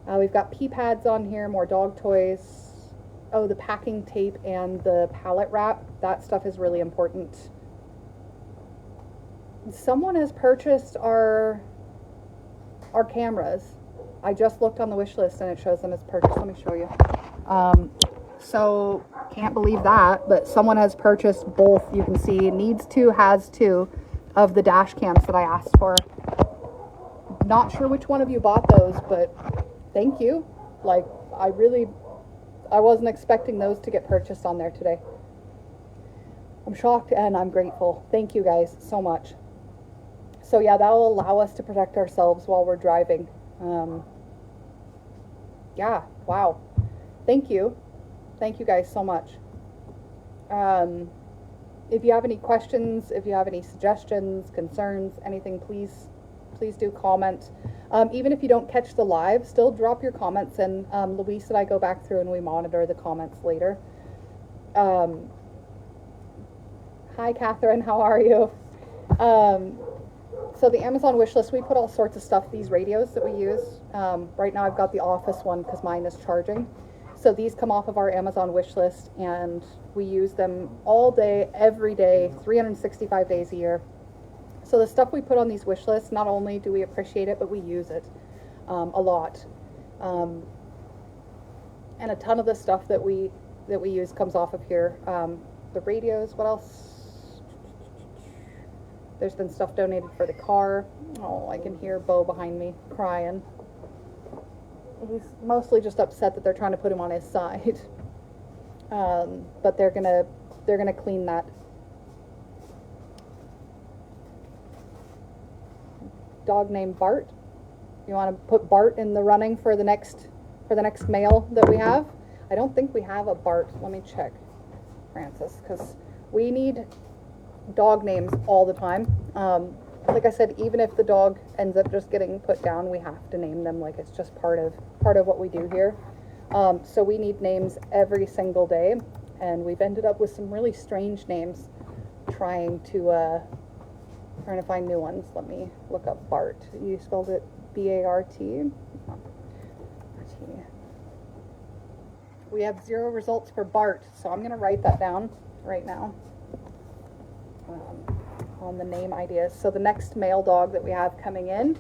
We've got pee pads on here, more dog toys. Oh, the packing tape and the pallet wrap. That stuff is really important. Someone has purchased our cameras. I just looked on the wish list and it shows them as purchased. Let me show you. So can't believe that, but someone has purchased both. You can see needs to, has to, of the dash cams that I asked for. Not sure which one of you bought those, but thank you. Like, I wasn't expecting those to get purchased on there today. I'm shocked and I'm grateful. Thank you guys so much. So yeah, that'll allow us to protect ourselves while we're driving. Yeah, wow. Thank you. Thank you guys so much. If you have any questions, if you have any suggestions, concerns, anything, please do comment. Even if you don't catch the live, still drop your comments, and Luis and I go back through and we monitor the comments later. Hi, Catherine. How are you? So the Amazon wish list, we put all sorts of stuff, these radios that we use. Right now I've got the office one because mine is charging. So these come off of our Amazon wish list, and we use them all day, every day, 365 days a year. So the stuff we put on these wish lists, not only do we appreciate it, but we use it a lot. And a ton of the stuff that we use comes off of here. The radios, what else? There's been stuff donated for the car. Oh, I can hear Bo behind me crying. He's mostly just upset that they're trying to put him on his side. But they're gonna clean that. Dog named Bart. You want to put Bart in the running for the next male that we have? I don't think we have a Bart. Let me check, Francis, because we need dog names all the time. Like I said, even if the dog ends up just getting put down, we have to name them. Like, it's just part of what we do here. So we need names every single day, and we've ended up with some really strange names, trying to find new ones. Let me look up Bart. You spelled it B-A-R-T? Oh, R-T. We have 0 results for Bart, so I'm going to write that down right now on the name ideas. So the next male dog that we have coming in,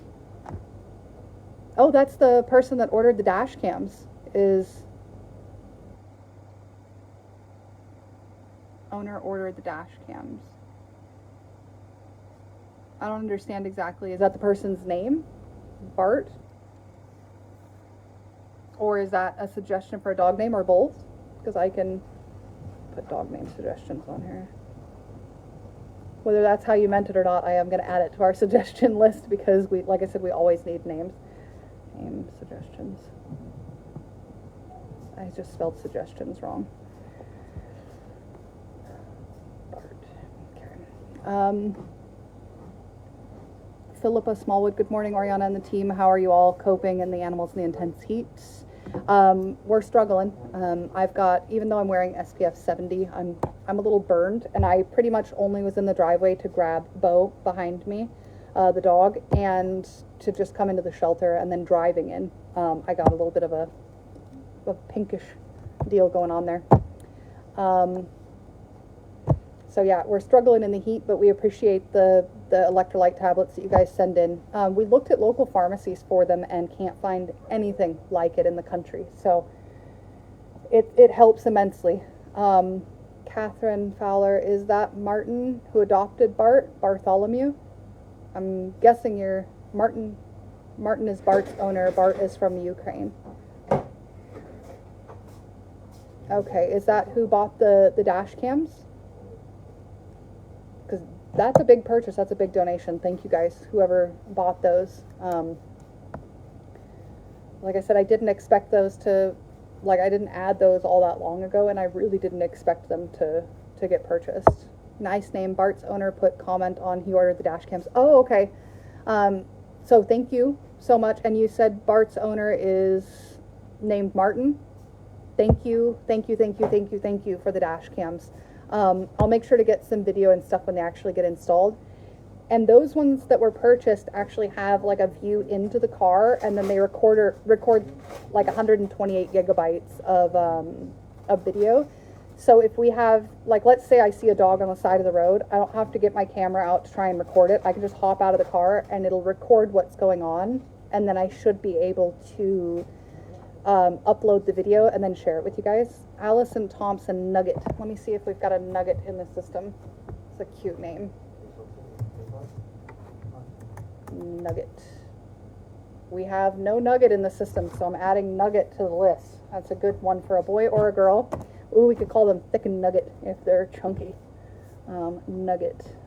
oh, that's the person that ordered the dash cams, is owner ordered the dash cams. I don't understand exactly. Is that the person's name? Bart? Or is that a suggestion for a dog name, or both? Because I can put dog name suggestions on here. Whether that's how you meant it or not, I am going to add it to our suggestion list, because we, like I said, we always need names. Name suggestions. I just spelled suggestions wrong. Bart. Okay. Philippa Smallwood, good morning, Oriana and the team. How are you all coping in the animals in the intense heat? We're struggling. I've got, even though I'm wearing SPF 70, I'm a little burned, and I pretty much only was in the driveway to grab Bo behind me, the dog, and to just come into the shelter, and then driving in. I got a little bit of a pinkish deal going on there. So yeah, we're struggling in the heat, but we appreciate the electrolyte tablets that you guys send in. We looked at local pharmacies for them and can't find anything like it in the country. So it helps immensely. Catherine Fowler, is that Martin who adopted Bart? Bartholomew? I'm guessing you're Martin. Martin is Bart's owner. Bart is from Ukraine. Okay, is that who bought the dash cams? Because that's a big purchase. That's a big donation. Thank you guys, whoever bought those. Like I said, I didn't expect those to, like, I didn't add those all that long ago, and I really didn't expect them to get purchased. Nice name. Bart's owner put comment on he ordered the dash cams. Oh, okay. So thank you so much. And you said Bart's owner is named Martin. Thank you for the dash cams. I'll make sure to get some video and stuff when they actually get installed. And those ones that were purchased actually have like a view into the car, and then they record like 128 gigabytes of video. So if we have, like, let's say I see a dog on the side of the road, I don't have to get my camera out to try and record it. I can just hop out of the car and it'll record what's going on, and then I should be able to upload the video and then share it with you guys. Allison Thompson, Nugget. Let me see if we've got a Nugget in the system. It's a cute name. Nugget. We have no Nugget in the system, so I'm adding Nugget to the list. That's a good one for a boy or a girl. Ooh, we could call them Thick and Nugget if they're chunky. Nugget.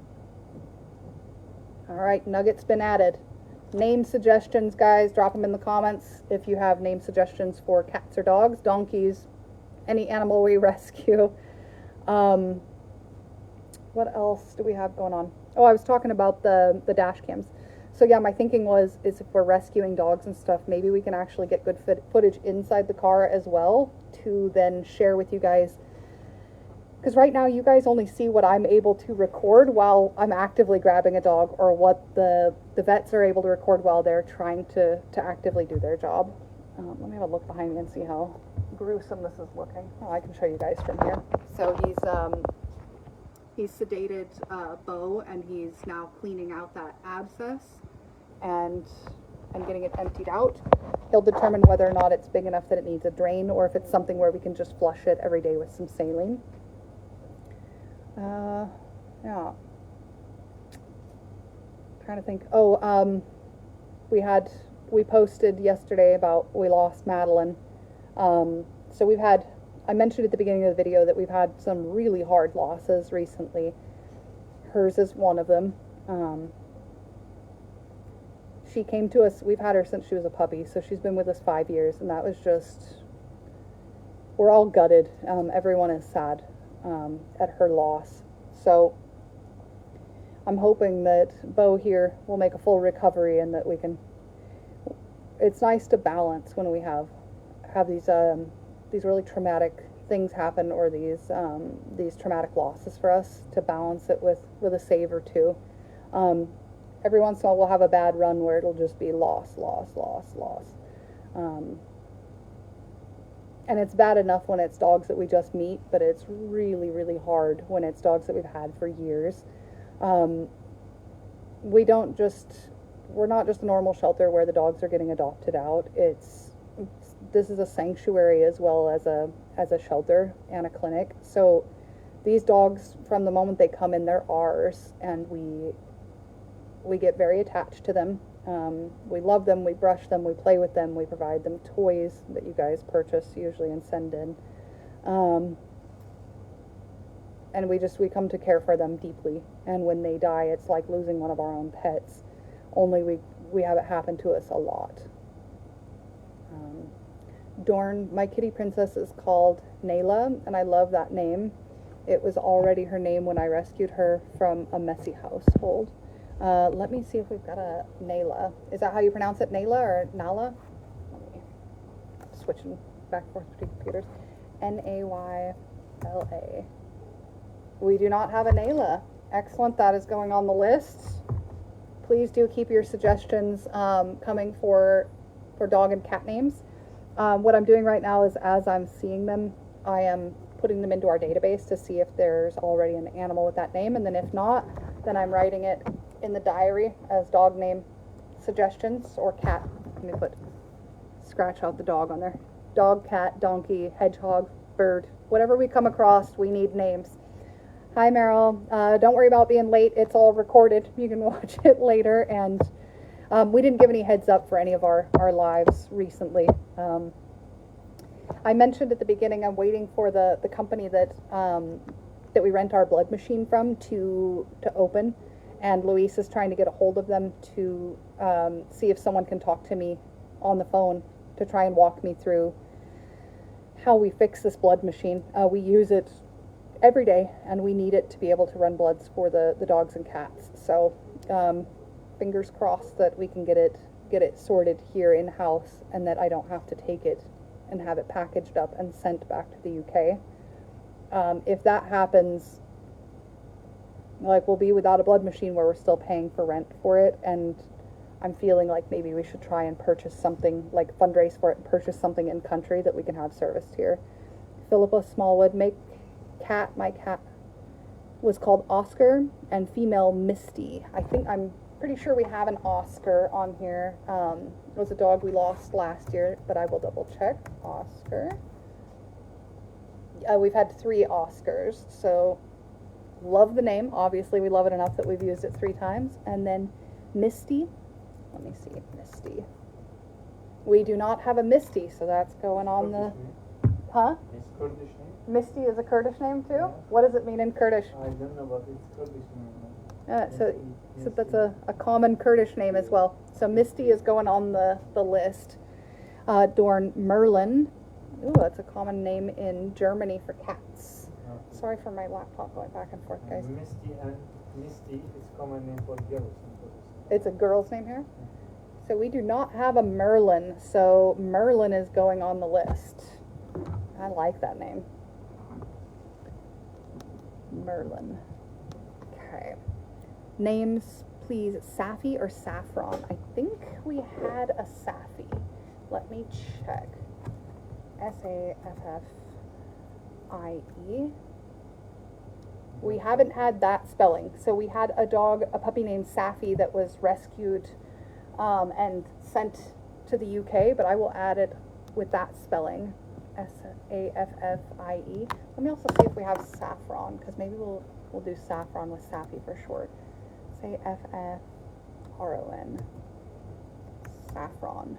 All right, Nugget's been added. Name suggestions, guys, drop them in the comments if you have name suggestions for cats or dogs, donkeys, any animal we rescue. What else do we have going on? Oh, I was talking about the dash cams. So yeah, my thinking is if we're rescuing dogs and stuff, maybe we can actually get good footage inside the car as well to then share with you guys. Because right now you guys only see what I'm able to record while I'm actively grabbing a dog, or what the vets are able to record while they're trying to actively do their job. Let me have a look behind me and see how gruesome this is looking. Oh, I can show you guys from here. So he's sedated Bo, and he's now cleaning out that abscess and getting it emptied out. He'll determine whether or not it's big enough that it needs a drain, or if it's something where we can just flush it every day with some saline. Yeah. Trying to think. Oh, we posted yesterday about we lost Madeline. So we've had, I mentioned at the beginning of the video that we've had some really hard losses recently. Hers is one of them. She came to us, we've had her since she was a puppy, so she's been with us 5 years, and that was just, we're all gutted. Everyone is sad at her loss. So I'm hoping that Bo here will make a full recovery, and that we can, it's nice to balance when we have these really traumatic things happen, or these traumatic losses for us, to balance it with a save or two. Every once in a while we'll have a bad run where it'll just be loss. And it's bad enough when it's dogs that we just meet, but it's really, really hard when it's dogs that we've had for years. We're not just a normal shelter where the dogs are getting adopted out. This is a sanctuary as well as a shelter and a clinic. So these dogs, from the moment they come in, they're ours, and we get very attached to them. We love them, we brush them, we play with them, we provide them toys that you guys purchase usually and send in. And we come to care for them deeply. And when they die, it's like losing one of our own pets. Only we have it happen to us a lot. Dorn, my kitty princess, is called Nayla, and I love that name. It was already her name when I rescued her from a messy household. Let me see if we've got a Nayla. Is that how you pronounce it, Nayla or Nala? Let me switching back and forth between computers. Nayla. We do not have a Nayla. Excellent. That is going on the list. Please do keep your suggestions coming for dog and cat names. What I'm doing right now is, as I'm seeing them, I am putting them into our database to see if there's already an animal with that name, and then if not, then I'm writing it in the diary as dog name suggestions, or cat. Let me scratch out the dog on there. Dog, cat, donkey, hedgehog, bird. Whatever we come across, we need names. Hi, Meryl. Don't worry about being late. It's all recorded. You can watch it later. And we didn't give any heads up for any of our lives recently. I mentioned at the beginning, I'm waiting for the company that we rent our blood machine from to open. And Luis is trying to get a hold of them to see if someone can talk to me on the phone to try and walk me through how we fix this blood machine. We use it every day, and we need it to be able to run bloods for the dogs and cats. So fingers crossed that we can get it sorted here in-house, and that I don't have to take it and have it packaged up and sent back to the UK. If that happens, we'll be without a blood machine where we're still paying for rent for it, and I'm feeling like maybe we should try and purchase something, fundraise for it and purchase something in country that we can have serviced here. Philippa Smallwood, my cat was called Oscar, and female Misty. I'm pretty sure we have an Oscar on here. It was a dog we lost last year, but I will double check. Oscar. We've had 3 Oscars, so love the name. Obviously, we love it enough that we've used it 3 times. And then Misty. Let me see. Misty. We do not have a Misty, so that's going on the... Huh? It's Kurdish name? Misty is a Kurdish name too? Yeah. What does it mean in Kurdish? I don't know, but it's Kurdish name. So that's a common Kurdish name as well. So Misty is going on the list. Dorn Merlin. Ooh, that's a common name in Germany for cats. Okay. Sorry for my laptop going back and forth, guys. Misty is common name for girls. It's a girl's name here? So we do not have a Merlin, so Merlin is going on the list. I like that name. Merlin. Okay. Names, please. Safi or Saffron? I think we had a Safi. Let me check. S-A-F-F-I-E. We haven't had that spelling. So we had a puppy named Safi that was rescued and sent to the UK, but I will add it with that spelling. S-A-F-F-I-E. Let me also see if we have saffron, because maybe we'll do saffron with Safi for short. Say F-F-R-O-N. Saffron.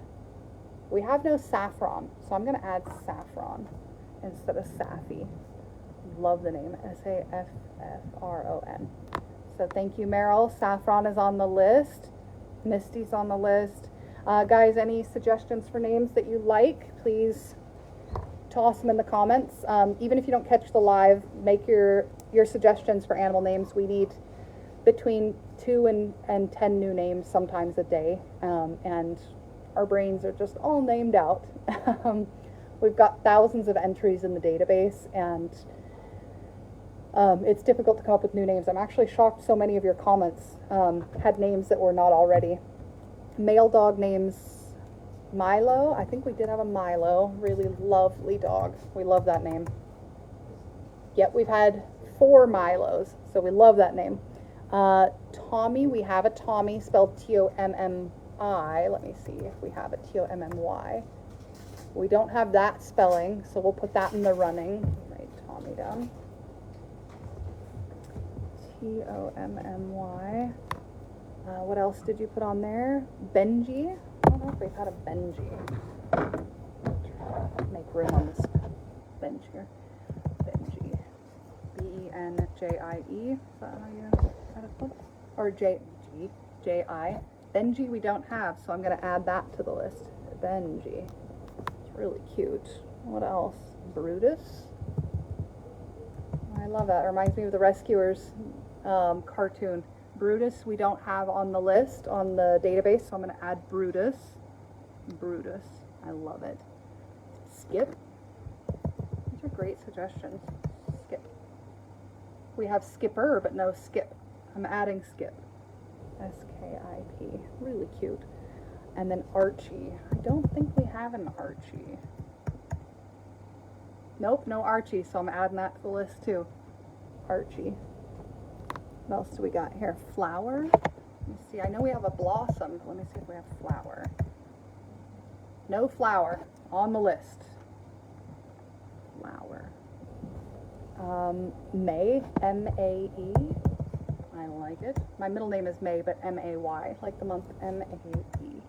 We have no saffron, so I'm going to add saffron instead of Safi. Love the name. S-A-F-F-R-O-N. So thank you, Meryl. Saffron is on the list. Misty's on the list. Guys, any suggestions for names that you like, please toss them in the comments. Even if you don't catch the live, make your suggestions for animal names. We need between 2 and 10 new names sometimes a day, and our brains are just all named out. We've got thousands of entries in the database, and it's difficult to come up with new names. I'm actually shocked so many of your comments had names that were not already. Male dog names Milo. I think we did have a Milo. Really lovely dog. We love that name. Yep, we've had 4 Milos, so we love that name. Tommy, we have a Tommy spelled T-O-M-M-I. Let me see if we have a T-O-M-M-Y. We don't have that spelling, so we'll put that in the running. Write Tommy down. T-O-M-M-Y. What else did you put on there? Benji. I don't know if we've had a Benji. Make room on this bench here. Benji. B-E-N-J-I-E. Is that how you had it put? Or J-I. Benji we don't have, so I'm going to add that to the list. Benji. It's really cute. What else? Brutus. I love that. It reminds me of the Rescuers cartoon. Brutus we don't have on the list, on the database, so I'm going to add Brutus. Brutus. I love it. Skip. These are great suggestions. Skip. We have Skipper, but no Skip. I'm adding Skip. S-K-I-P. Really cute. And then Archie. I don't think we have an Archie. Nope, no Archie, so I'm adding that to the list too. Archie. What else do we got here? Flower. Let me see. I know we have a Blossom. Let me see if we have Flower. No Flower on the list. Flower. May. M-A-E. I like it. My middle name is May, but M-A-Y. Like the month M-A-E.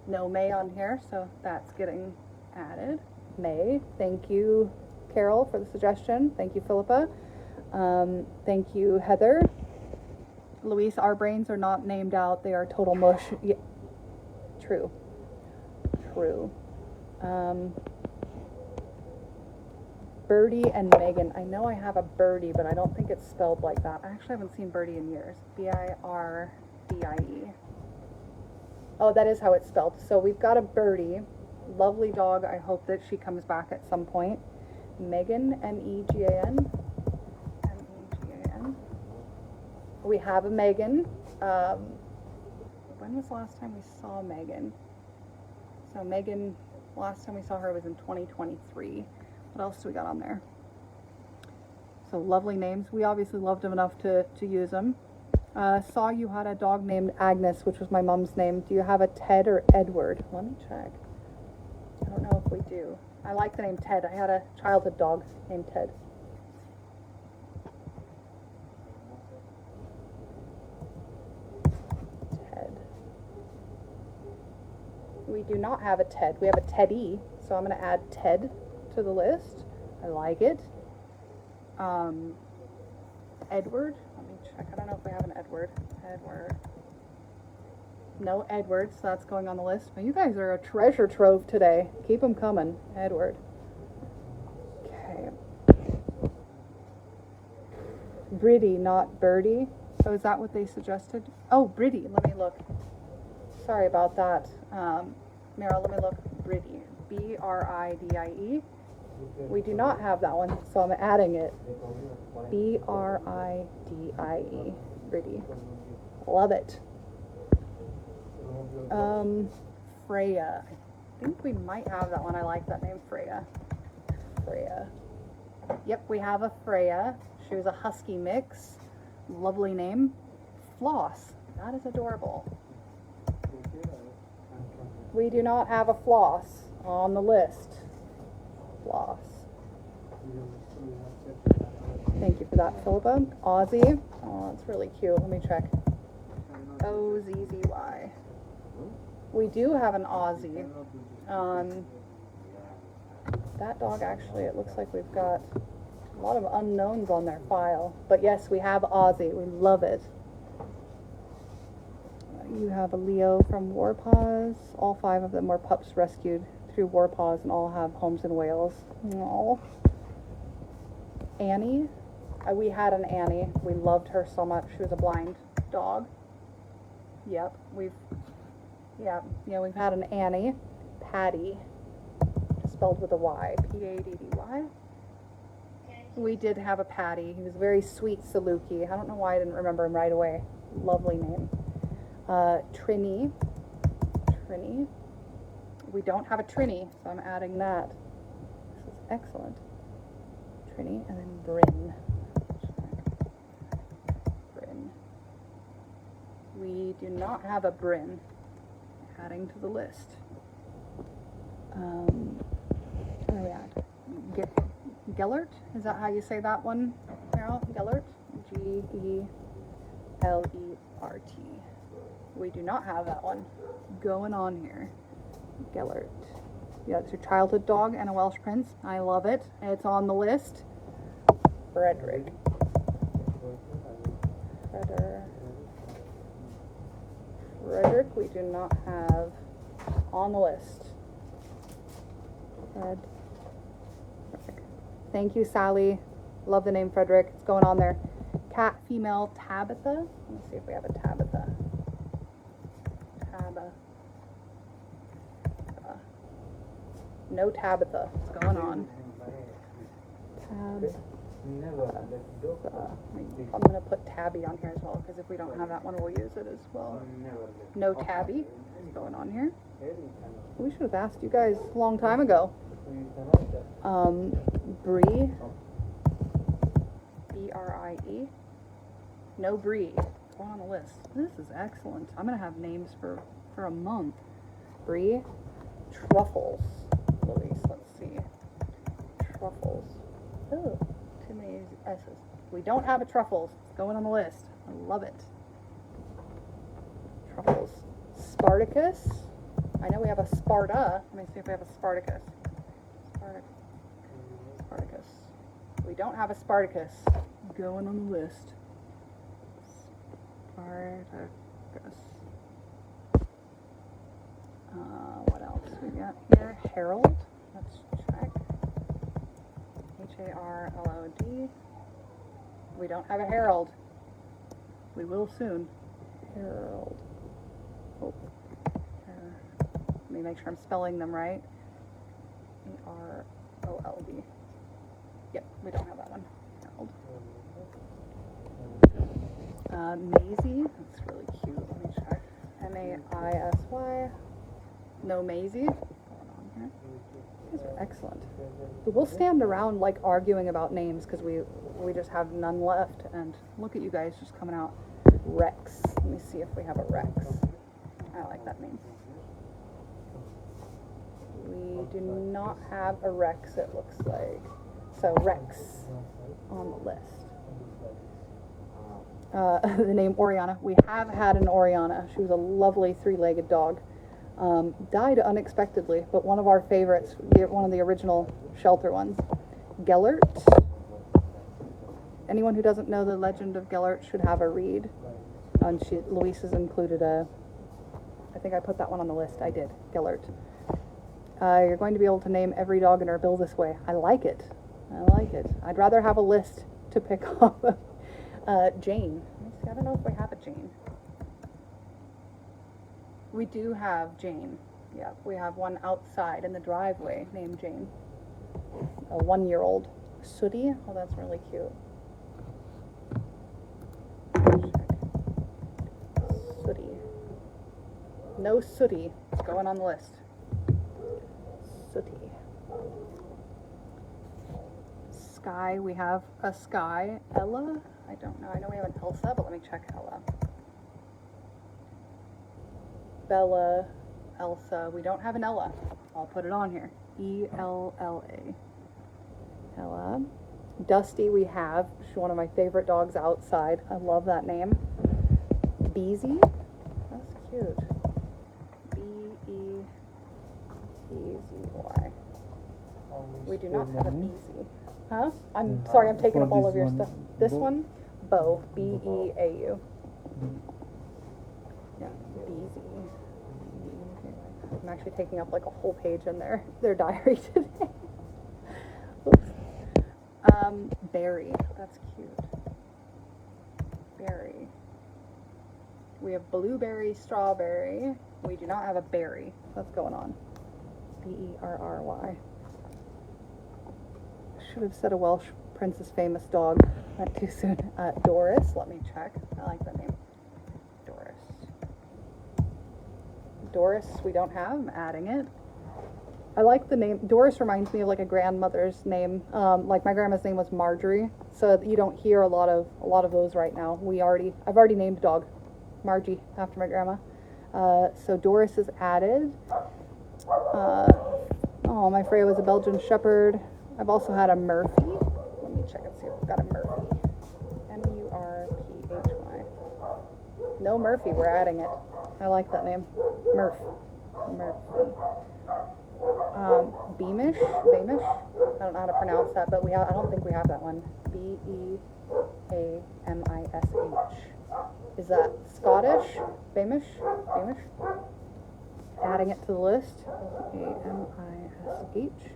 No May on here, so that's getting added. May. Thank you, Carol, for the suggestion. Thank you, Philippa. Thank you, Heather. Luis, our brains are not named out. They are total mush. Yeah. True. True. Birdie and Megan. I know I have a Birdie, but I don't think it's spelled like that. I actually haven't seen Birdie in years. B-I-R-D-I-E. Oh, that is how it's spelled. So we've got a Birdie. Lovely dog. I hope that she comes back at some point. Megan, M-E-G-A-N. M-E-G-A-N. We have a Megan. When was the last time we saw Megan? So Megan, last time we saw her was in 2023. What else do we got on there? So lovely names. We obviously loved them enough to use them. Saw you had a dog named Agnes, which was my mom's name. Do you have a Ted or Edward? Let me check. I don't know if we do. I like the name Ted. I had a childhood dog named Ted. Ted. We do not have a Ted. We have a Teddy, so I'm going to add Ted to the list. I like it. Edward. Let me check. I don't know if we have an Edward. Edward. No Edward, so that's going on the list. Well, you guys are a treasure trove today. Keep them coming. Edward. Okay. Bridie, not Birdie. So is that what they suggested? Oh, Bridie. Let me look. Sorry about that. Meryl, let me look. Bridie. B-R-I-D-I-E. We do not have that one, so I'm adding it. B-R-I-D-I-E. Bridie. Love it. Freya. I I think we might have that one. I like that name, Freya. Freya. Yep, we have a Freya. She was a husky mix. Lovely name. Floss. That is adorable. We do not have a Floss on the list. Floss. Thank you for that, Philippa. Aussie. Oh, that's really cute. Let me check. OZZY. We do have an Aussie. That dog actually, it looks like we've got a lot of unknowns on their file. But yes, we have Aussie. We love it. You have a Leo from Warpaws. All 5 of them were pups rescued through Warpaws and all have homes in Wales. Aww. Annie. We had an Annie. We loved her so much. She was a blind dog. Yep, we've had an Annie. Patty, spelled with a Y. Paddy. We did have a Patty. He was very sweet Saluki. I don't know why I didn't remember him right away. Lovely name. Trini. We don't have a Trini, so I'm adding that. This is excellent. Trini, and then Bryn. We do not have a Bryn. Adding to the list. Where are we at? Gellert? Is that how you say that one, Meryl? Gellert? G-E-L-E-R-T. We do not have that one going on here. Gellert. Yeah, it's your childhood dog and a Welsh Prince. I love it. It's on the list. Frederick, we do not have on the list. Frederick. Thank you, Sally. Love the name Frederick. It's going on there. Cat, female, Tabitha. Let's see if we have a Tabitha. No Tabitha. What's going on? I'm going to put Tabby on here as well, because if we don't have that one, we'll use it as well. No Tabby. What's going on here? We should have asked you guys a long time ago. Brie. B-R-I-E. No Brie. It's going on the list. This is excellent. I'm going to have names for a month. Brie. Truffles. Louise, let's see. Truffles. Oh, too many S's. We don't have a Truffles. It's going on the list. I love it. Truffles. Spartacus. I know we have a Sparta. Let me see if we have a Spartacus. Spartacus. We don't have a Spartacus. Going on the list. Spartacus. What else we got here? Harold. Let's check. H-A-R-L-O-D. We don't have a Harold. We will soon. Harold. Oh. Let me make sure I'm spelling them right. A-R-O-L-D. Yep, we don't have that one. Harold. Maisie. That's really cute. Let me check. M-A-I-S-Y. No Maisie. Going on here. These are excellent. We'll stand around like arguing about names because we just have none left. And look at you guys just coming out. Rex. Let me see if we have a Rex. I like that name. We do not have a Rex, it looks like. So Rex on the list. The name Oriana. We have had an Oriana. She was a lovely 3-legged dog. Died unexpectedly, but one of our favorites, one of the original shelter ones. Gellert. Anyone who doesn't know the legend of Gellert should have a read. And Louise has included I think I put that one on the list. I did. Gellert. You're going to be able to name every dog in our bill this way. I like it. I'd rather have a list to pick off. Jane. I don't know if we have a Jane. We do have Jane. Yeah, we have one outside in the driveway named Jane. A 1-year-old. Sooty. Oh, that's really cute. Sooty. No Sooty. It's going on the list. Felicity. Sky, we have a Sky. Ella? I don't know. I know we have an Elsa, but let me check Ella. Bella, Elsa. We don't have an Ella. I'll put it on here. E-L-L-A. Ella. Dusty, we have. She's one of my favorite dogs outside. I love that name. Beezy. That's cute. B-E-E-Z-Y. We do not have a Beezy. Huh? I'm sorry, I'm taking up all of your stuff. This one? Beau. B-E-A-U. Yeah, Beezy. I'm actually taking up like a whole page in their diary today. Oops. Berry. That's cute. Berry. We have blueberry, strawberry. We do not have a berry. What's going on? B-E-R-R-Y. Should have said a Welsh Princess Famous dog. Went too soon. Doris. Let me check. I like that name. Doris. Doris, we don't have. I'm adding it. I like the name. Doris reminds me of like a grandmother's name. Like my grandma's name was Marjorie, so you don't hear a lot of those right now. I've already named a dog Margie after my grandma. So Doris is added. Oh, my Freya was a Belgian Shepherd. I've also had a Murphy. Let me check and see if we've got a Murphy. M-U-R-P-H-Y. No Murphy, we're adding it. I like that name. Murphy. Beamish. I don't know how to pronounce that, but I don't think we have that one. B-E-A-M-I-S-H. Is that Scottish? Beamish? Adding it to the list. A-M-I-S-H.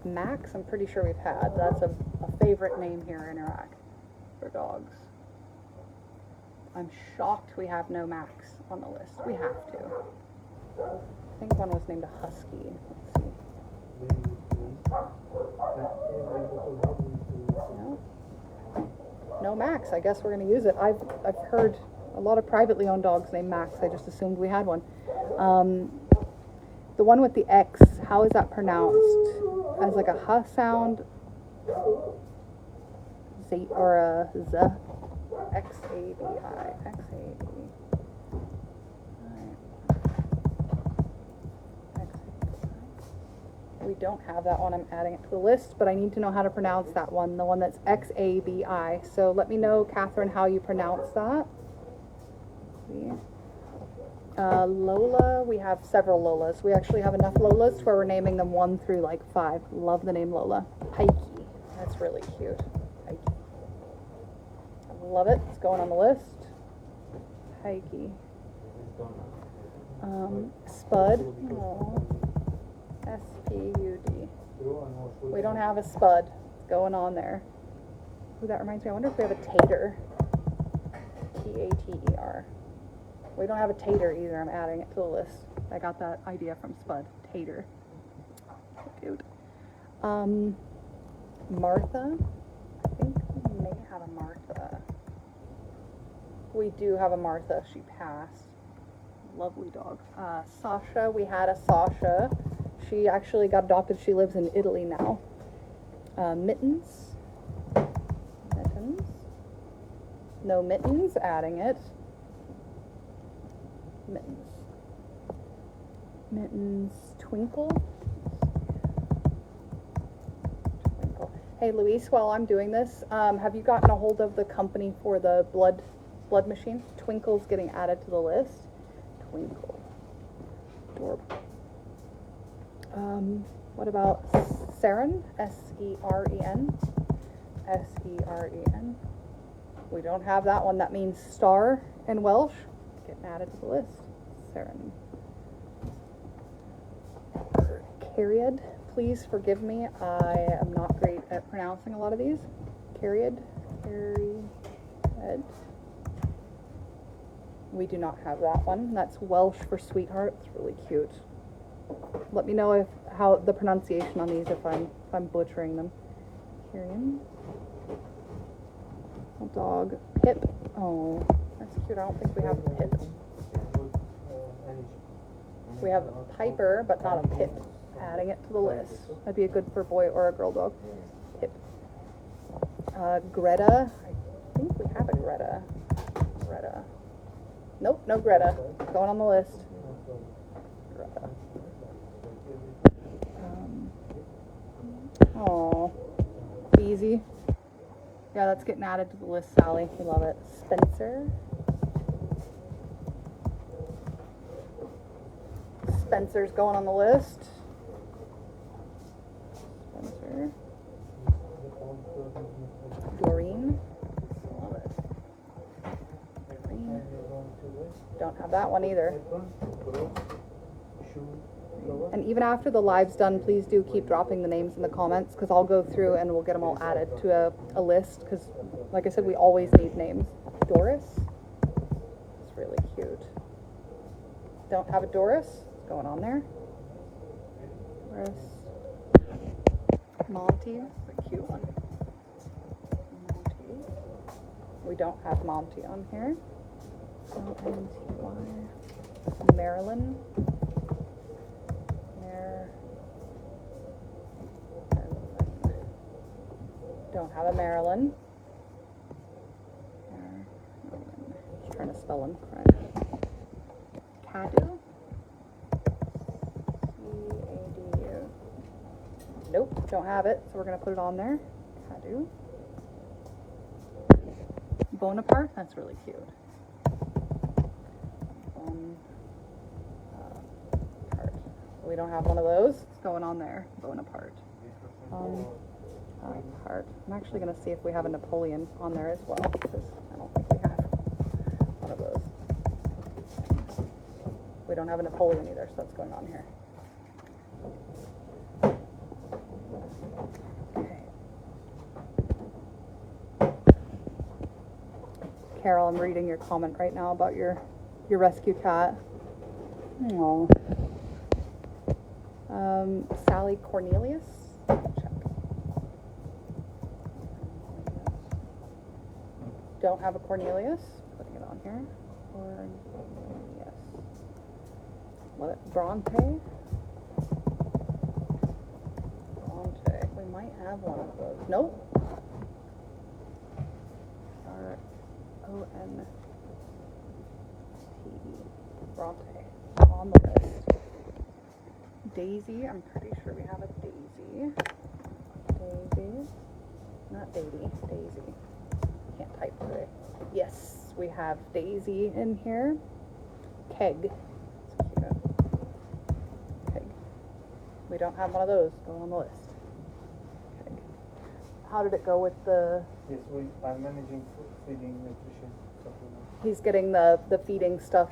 Max, I'm pretty sure we've had. That's a favorite name here in Iraq for dogs. I'm shocked we have no Max on the list. We have to. I think one was named a Husky. Let's see. No Max. I guess we're going to use it. I've heard a lot of privately owned dogs named Max. I just assumed we had one. The one with the X, how is that pronounced? As like a H sound? Z or a Z? X-A-B-I. X-A-B. We don't have that one. I'm adding it to the list, but I need to know how to pronounce that one, the one that's X-A-B-I. So let me know, Catherine, how you pronounce that. Lola, we have several Lolas. We actually have enough Lolas where we're naming them 1 through like 5. Love the name Lola. Pikey. That's really cute. Pikey. I love it. It's going on the list. Pikey. Spud. Aww. S-P-U-D. We don't have a Spud. It's going on there. Ooh, that reminds me. I wonder if we have a Tater. T-A-T-E-R. We don't have a Tater either. I'm adding it to the list. I got that idea from Spud. Tater. Cute. Martha. I think we may have a Martha. We do have a Martha. She passed. Lovely dog. Sasha. We had a Sasha. She actually got adopted. She lives in Italy now. Mittens. No Mittens. Adding it. Mittens. Twinkle. Hey Luis, while I'm doing this, have you gotten a hold of the company for the blood machine? Twinkle's getting added to the list. Twinkle. Adorable. What about Seren? S-E-R-E-N. S-E-R-E-N. We don't have that one. That means star in Welsh. Getting added to the list. Seren. Cariad. Please forgive me. I am not great at pronouncing a lot of these. Cariad. Cariad. We do not have that one. That's Welsh for sweetheart. It's really cute. Let me know how the pronunciation on these if I'm butchering them. Carrion. Dog. Pip. Oh, that's cute. I don't think we have a Pip. We have a Piper, but not a Pip. Adding it to the list. That'd be a good for a boy or a girl dog. Hip. Greta. I think we have a Greta. Greta. Nope, no Greta. Going on the list. Greta. Oh, easy. Yeah, that's getting added to the list, Sally. We love it. Spencer. Spencer's going on the list. Spencer. Doreen. Love it. Doreen. Don't have that one either. And even after the live's done, please do keep dropping the names in the comments, because I'll go through and we'll get them all added to a list, because like I said, we always need names. Doris. It's really cute. Don't have a Doris. It's going on there. Doris. Monty. It's a cute one. Monty. We don't have Monty on here. L-N-T-Y. Marilyn. Don't have a Marilyn. Just trying to spell them correct. Cadu. C-A-D-U. Nope, don't have it, so we're going to put it on there. Cadu. Bonaparte, that's really cute. We don't have one of those. It's going on there. Bonaparte. Part. I'm actually going to see if we have a Napoleon on there as well, because I don't think we have one of those. We don't have a Napoleon either, so that's going on here. Okay. Carol, I'm reading your comment right now about your rescue cat. Aww. Sally Cornelius. Check. Don't have a Cornelius. Putting it on here. Cornelius. What? Bronte. Bronte. We might have one of those. Nope. R-O-N-T-E. Bronte. On the list. Daisy, I'm pretty sure we have a Daisy. Daisy. Not Daisy. Daisy. Can't type today. Yes, we have Daisy in here. Keg. Keg. We don't have one of those going on the list. Keg. How did it go with the... Yes, I'm managing feeding, nutrition, supplements. He's getting the feeding stuff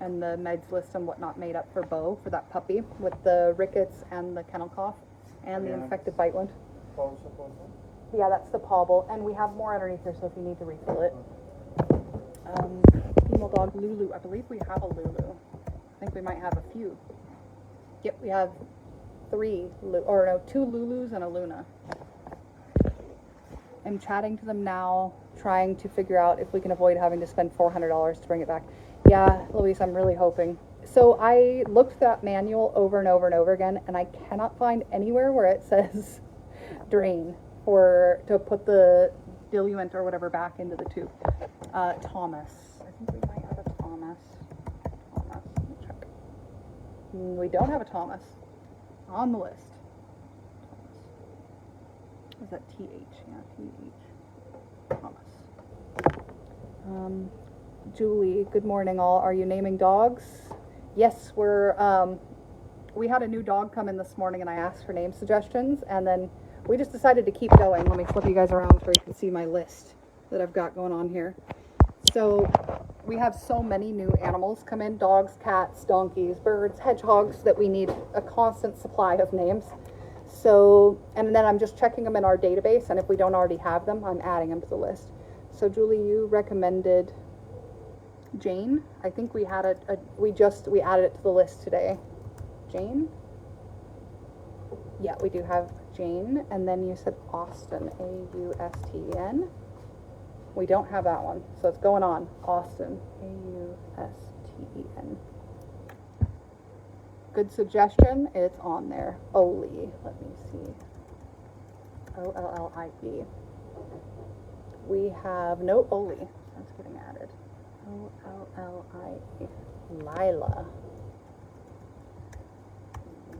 and the meds list and whatnot made up for Bo, for that puppy, with the rickets and the kennel cough and the infected bite wound. Yeah, that's the Pobble, and we have more underneath here, so if you need to refill it. Female dog Lulu. I believe we have a Lulu. I think we might have a few. Yep, we have 2 Lulus and a Luna. I'm chatting to them now, trying to figure out if we can avoid having to spend $400 to bring it back. Yeah, Louise, I'm really hoping. So I looked at that manual over and over and over again, and I cannot find anywhere where it says drain or to put the diluent or whatever back into the tube. Thomas. I think we might have a Thomas. Thomas. Let me check. We don't have a Thomas on the list. Thomas. Is that TH? Yeah, TH. Thomas. Julie, good morning all. Are you naming dogs? Yes, we had a new dog come in this morning and I asked for name suggestions, and then we just decided to keep going. Let me flip you guys around so you can see my list that I've got going on here. So we have so many new animals come in, dogs, cats, donkeys, birds, hedgehogs, that we need a constant supply of names. So, and then I'm just checking them in our database, and if we don't already have them, I'm adding them to the list. So Julie, you recommended Jane. I think we had we added it to the list today. Jane? Yeah, we do have Jane. And then you said Austin, A-U-S-T-E-N. We don't have that one, so it's going on. Austin, A-U-S-T-E-N. Good suggestion. It's on there. Oli. Let me see. Ollie. We have no Oli. That's getting added. Ollie. Lila.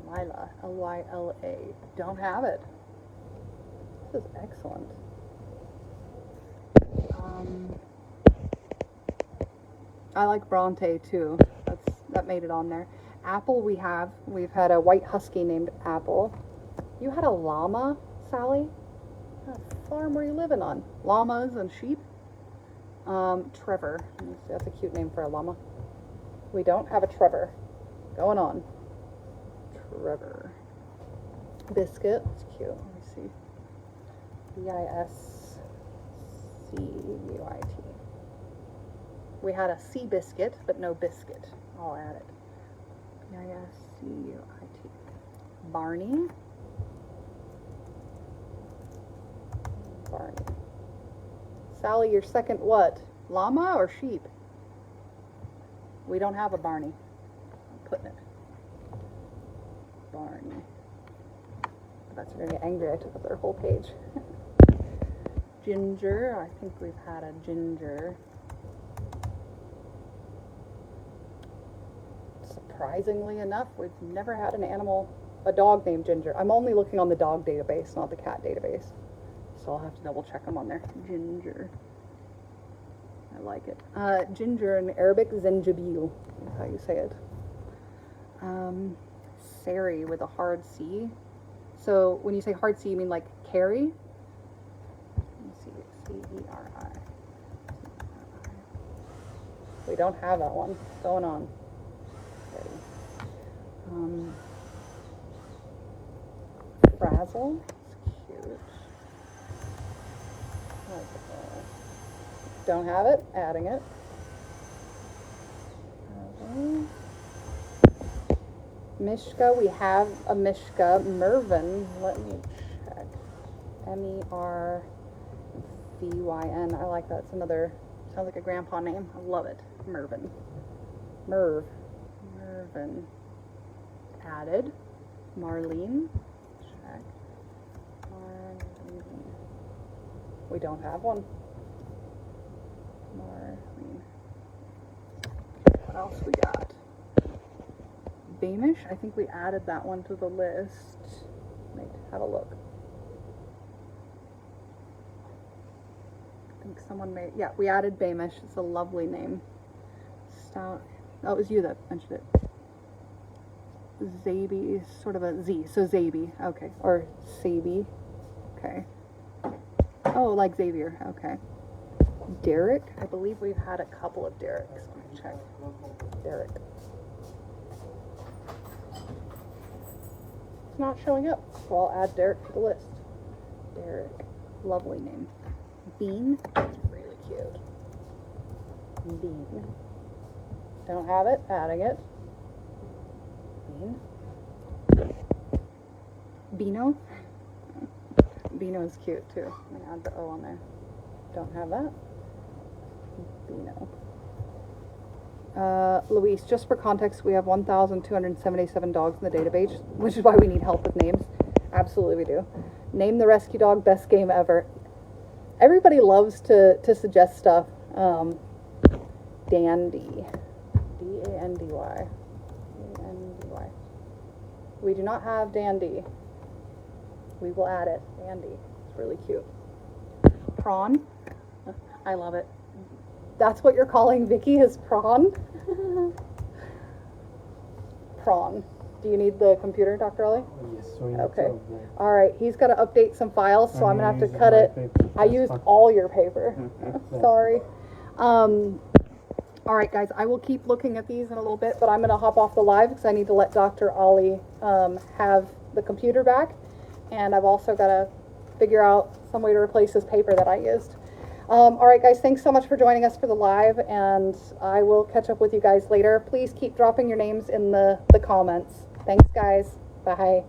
Lila. Lyla. Don't have it. This is excellent. I like Bronte too. That made it on there. Apple we've had a white husky named Apple. You had a llama, Sally? What farm were you living on? Llamas and sheep? Trevor. Let me see, that's a cute name for a llama. We don't have a Trevor. Going on. Trevor. Biscuit. That's cute. Let me see. Biscuit. We had a sea biscuit, but no biscuit. I'll add it. Biscuit. Barney. Barney. Sally, your second what? Llama or sheep? We don't have a Barney. I'm putting it. Barney. That's going to get angry. I took up their whole page. Ginger. I think we've had a Ginger. Surprisingly enough, we've never had a dog named Ginger. I'm only looking on the dog database, not the cat database. So I'll have to double check them on there. Ginger. I like it. Ginger in Arabic, Zenjabil is how you say it. Sari with a hard C. So when you say hard C, you mean like Carrie? Let me see. C-E-R-I. We don't have that one. What's going on? Frazzle. It's cute. Don't have it. Adding it. Mishka. We have a Mishka. Mervyn. Let me check. Mervyn. I like that. It's another. Sounds like a grandpa name. I love it. Mervyn. Mervyn. Added. Marlene. Check. Marlene. We don't have one. Marlene. What else we got? Beamish. I think we added that one to the list. Wait, have a look. I think someone made. Yeah, we added Beamish. It's a lovely name. Stout. Oh, it was you that mentioned it. Zabi, sort of a Z, so Zabi, okay, or Sabi, okay. Oh, like Xavier, okay. Derek, I believe we've had a couple of Dereks. Let me check. Derek. It's not showing up, so I'll add Derek to the list. Derek, lovely name. Bean, really cute. Bean. Don't have it, adding it. Beano. Beano is cute too. I'm gonna add the O on there. Don't have that. Beano. Luis, just for context, we have 1,277 dogs in the database, which is why we need help with names. Absolutely we do. Name the rescue dog, best game ever. Everybody loves to suggest stuff. Dandy. D-A-N-D-Y. D-A-N-D-Y. We do not have Dandy. We will add it. Dandy. It's really cute. Prawn. I love it. That's what you're calling Vicky, is prawn? Prawn. Do you need the computer, Dr. Ollie? Yes, so you okay. All right, he's got to update some files, so I'm going to have to cut it. I used all your paper. Sorry. All right, guys, I will keep looking at these in a little bit, but I'm going to hop off the live because I need to let Dr. Ollie have the computer back. And I've also got to figure out some way to replace this paper that I used. All right, guys, thanks so much for joining us for the live, and I will catch up with you guys later. Please keep dropping your names in the comments. Thanks, guys. Bye.